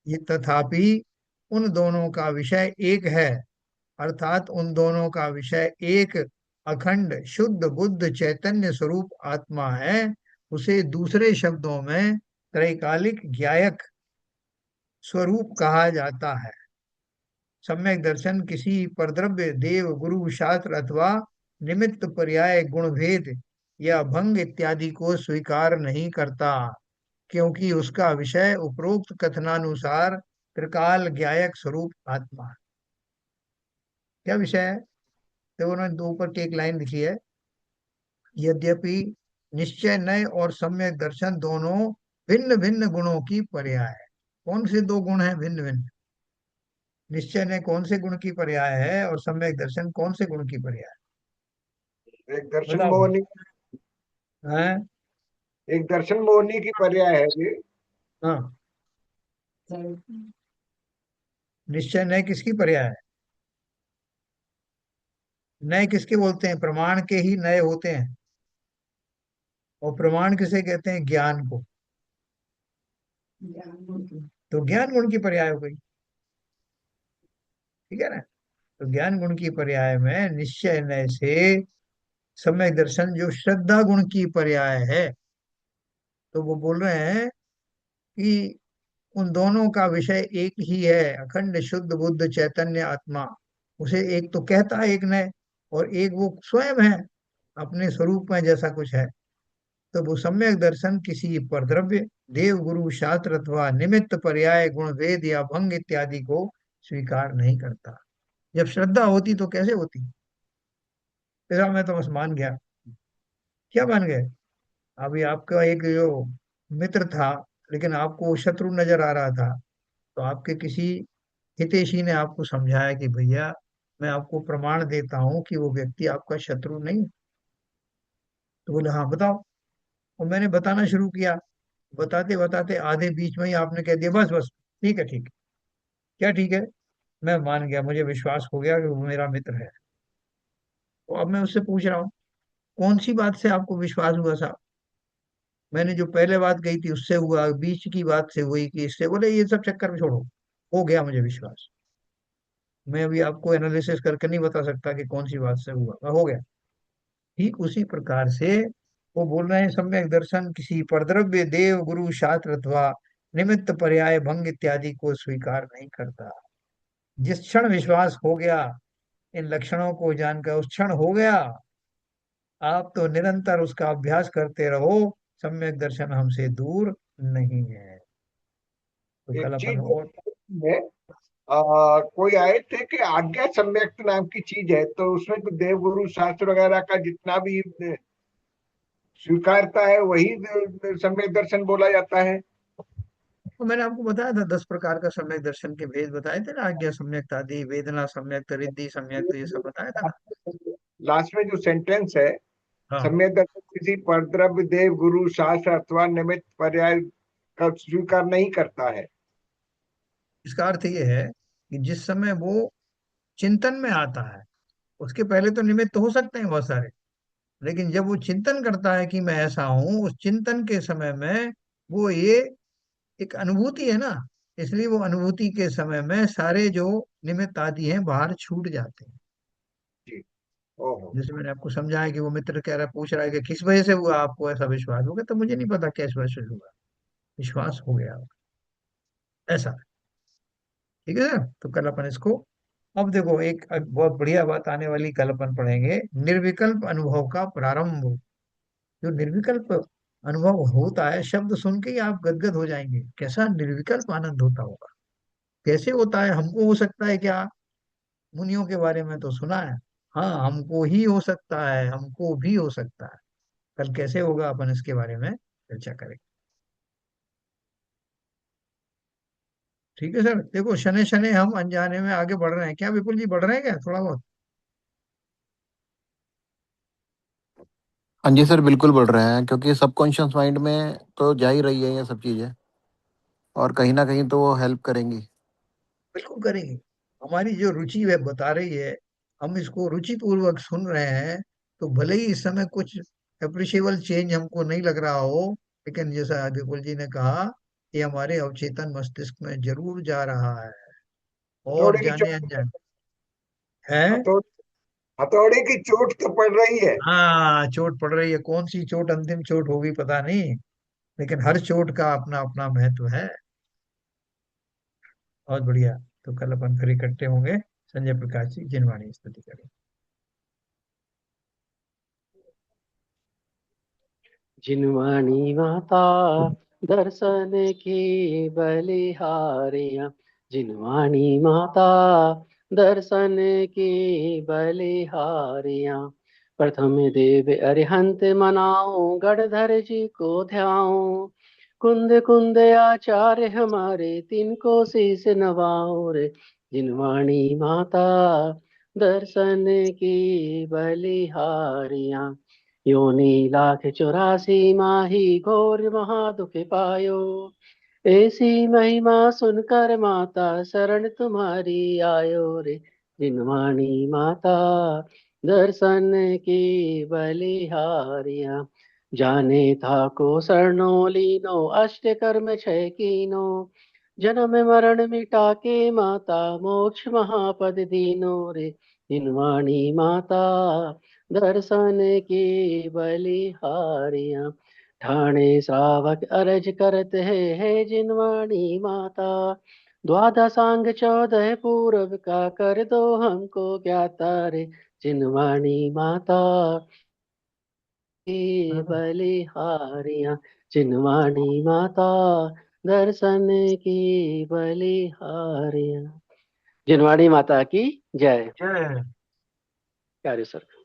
ये तथापि उन दोनों का विषय एक है, अर्थात उन दोनों का विषय एक अखंड शुद्ध बुद्ध चैतन्य स्वरूप आत्मा है। उसे दूसरे शब्दों में त्रैकालिक ज्ञायक स्वरूप कहा जाता है। सम्यक दर्शन किसी परद्रव्य देव गुरु शास्त्र अथवा निमित्त पर्याय गुण भेद या भंग इत्यादि को स्वीकार नहीं करता, क्योंकि उसका विषय उपरोक्त कथनानुसार त्रिकाल ज्ञायक स्वरूप आत्मा है। क्या विषय है? तो उन्होंने दो ऊपर की एक लाइन लिखी है, यद्यपि निश्चय नय और सम्यक दर्शन दोनों भिन्न भिन्न गुणों की पर्याय है। कौन से दो गुण हैं भिन्न भिन्न? निश्चय नय कौन से गुण की पर्याय है और सम्यक दर्शन कौन से गुण की पर्याय एक है? दर्शन बताओ। मोहनी, हैं? एक दर्शन मोहनी की पर्याय है ये। हाँ, निश्चय नय किसकी पर्याय है? नय किसके बोलते हैं? प्रमाण के ही नए होते हैं। और प्रमाण किसे कहते हैं? ज्ञान को। तो ज्ञान गुण की पर्याय हो गई, ठीक है ना। तो ज्ञान गुण की पर्याय में निश्चय नय से सम्यक दर्शन जो श्रद्धा गुण की पर्याय है, तो वो बोल रहे हैं कि उन दोनों का विषय एक ही है, अखंड शुद्ध बुद्ध चैतन्य आत्मा। उसे एक तो कहता है एक नय, और एक वो स्वयं है अपने स्वरूप में जैसा कुछ है। तो वो सम्यक दर्शन किसी परद्रव्य देव गुरु शास्त्र अथवा निमित्त पर्याय गुण वेद या भंग इत्यादि को स्वीकार नहीं करता। जब श्रद्धा होती तो कैसे होती? तेरा मैं तो बस मान गया। क्या मान गए? अभी आपका एक जो मित्र था, लेकिन आपको वो शत्रु नजर आ रहा था, तो आपके किसी हितैषी ने आपको समझाया कि भैया मैं आपको प्रमाण देता हूं कि वो व्यक्ति आपका शत्रु नहीं। तो बोले हाँ बताओ। और मैंने बताना शुरू किया, बताते बताते आधे बीच में ही आपने कह दिया बस बस, ठीक है ठीक है। क्या ठीक है? मैं मान गया, मुझे विश्वास हो गया कि वो मेरा मित्र है। तो अब मैं उससे पूछ रहा हूँ, कौन सी बात से आपको विश्वास हुआ साहब? मैंने जो पहले बात कही थी उससे हुआ, बीच की बात से हुई, कि इससे? बोले ये सब चक्कर में छोड़ो, हो गया मुझे विश्वास। मैं अभी आपको एनालिसिस करके नहीं बता सकता कि कौन सी बात से हुआ, पर हो गया। ठीक उसी प्रकार से वो बोल रहे हैं सम्यक दर्शन किसी परद्रव्य देव गुरु शास्त्र अथवा निमित्त पर्याय भंग इत्यादि को स्वीकार नहीं करता। जिस क्षण विश्वास हो गया, इन लक्षणों को जानकर उस क्षण हो गया, आप तो निरंतर उसका अभ्यास करते रहो, सम्यक दर्शन हमसे दूर नहीं है। तो एक कल अपन चीज और है, कोई आए थे कि आज्ञा सम्यक्त नाम की चीज है, तो उसमें तो देव गुरु शास्त्र वगैरह का जितना भी स्वीकारता है वही सम्यक दर्शन बोला जाता है। तो मैंने आपको बताया था 10 प्रकार का सम्यक दर्शन के भेद बताए थे ना, आज्ञा सम्यक्त आदि, वेदना सम्यक्त, रिद्धि सम्यक्त, ये सब बताया था ना। लास्ट में जो सेंटेंस है, हाँ, सम्यक दर्शन किसी परद्रव्य देव गुरु शास्त्र अथवा निमित्त पर्याय का स्वीकार नहीं करता है। इसका अर्थ ये है कि जिस समय वो चिंतन में आता है, उसके पहले तो निमित्त हो सकते हैं बहुत सारे, लेकिन जब वो चिंतन करता है कि मैं ऐसा हूं, उस चिंतन के समय में वो ये एक अनुभूति है ना, इसलिए वो अनुभूति के समय में सारे जो निमित्त आदि हैं बाहर छूट जाते हैं। जी। ओहो। जैसे मैंने आपको समझाया कि वो मित्र कह रहा पूछ रहा है कि किस वजह से हुआ आपको ऐसा विश्वास? हो गया तो मुझे नहीं पता किस वजह से हुआ, विश्वास हो गया ऐसा। ठीक है सर, तो कल अपन इसको, अब देखो एक बहुत बढ़िया बात आने वाली, कल अपन पढ़ेंगे निर्विकल्प अनुभव का प्रारंभ। जो निर्विकल्प अनुभव होता है, शब्द सुन के ही आप गदगद हो जाएंगे, कैसा निर्विकल्प आनंद होता होगा। कैसे होता है? हमको हो सकता है क्या? मुनियों के बारे में तो सुना है, हाँ हमको ही हो सकता है, हमको भी हो सकता है। कल कैसे होगा अपन इसके बारे में चर्चा करेंगे। ठीक है सर, देखो शनि शनि हम अनजाने में आगे बढ़ रहे हैं क्या? विपुल जी बढ़ रहे हैं क्या थोड़ा बहुत? हाँ जी सर, बिल्कुल बढ़ रहे हैं, क्योंकि सबकॉन्शियस माइंड में तो जा ही रही है ये सब चीजें। और कहीं ना कहीं तो वो हेल्प करेंगी। बिल्कुल करेंगे। हमारी जो रुचि वह बता रही है, हम इसको रुचि पूर्वक सुन रहे हैं, तो भले ही इस समय कुछ अप्रिशिएबल चेंज हमको नहीं लग रहा हो, लेकिन जैसा विपुल जी ने कहा, ये हमारे अवचेतन मस्तिष्क में जरूर जा रहा है, और हथौड़े की जाने चोट, अनजाने है। हथौड़े हथौड़े की चोट तो पड़ रही है। हाँ, चोट पड़ रही है, कौन सी चोट अंतिम चोट होगी पता नहीं, लेकिन हर चोट का अपना अपना महत्व है। बहुत बढ़िया। तो कल अपन फिर इकट्ठे होंगे, संजय प्रकाश जी जिनवाणी स्तुति करें। जिनवाणी माता दर्शन की बलिहारियां, जिनवाणी माता दर्शन की बलिहारियां। प्रथम देव अरिहंत मनाओ, गणधर जी को ध्याओ। कुंद कुंद आचार्य हमारे, तिनको शीस नवाओ रे। जिनवाणी माता दर्शन की बलिहारियां। योनि लाख 84 माही, घोर महादुख पायो। ऐसी महिमा सुनकर माता, शरण तुम्हारी आयो रे। जिनवाणी माता दर्शन की बलिहारियां। जाने था को शरणो लीनो, अष्ट कर्म छय कीनो। जन्म मरण मिटा के माता, मोक्ष महापद दीनो रे। जिनवाणी माता दर्शन की बलिहारियां। ठाणे श्रावक अरज करत है जिनवाणी माता। द्वादशांग 14 पूरब का, कर दो हमको ज्ञाता रे। जिनवाणी माता की बलिहारियां, जिनवाणी माता दर्शन की बलिहारियां। जिनवाणी माता की जय। जय। प्यारे सर।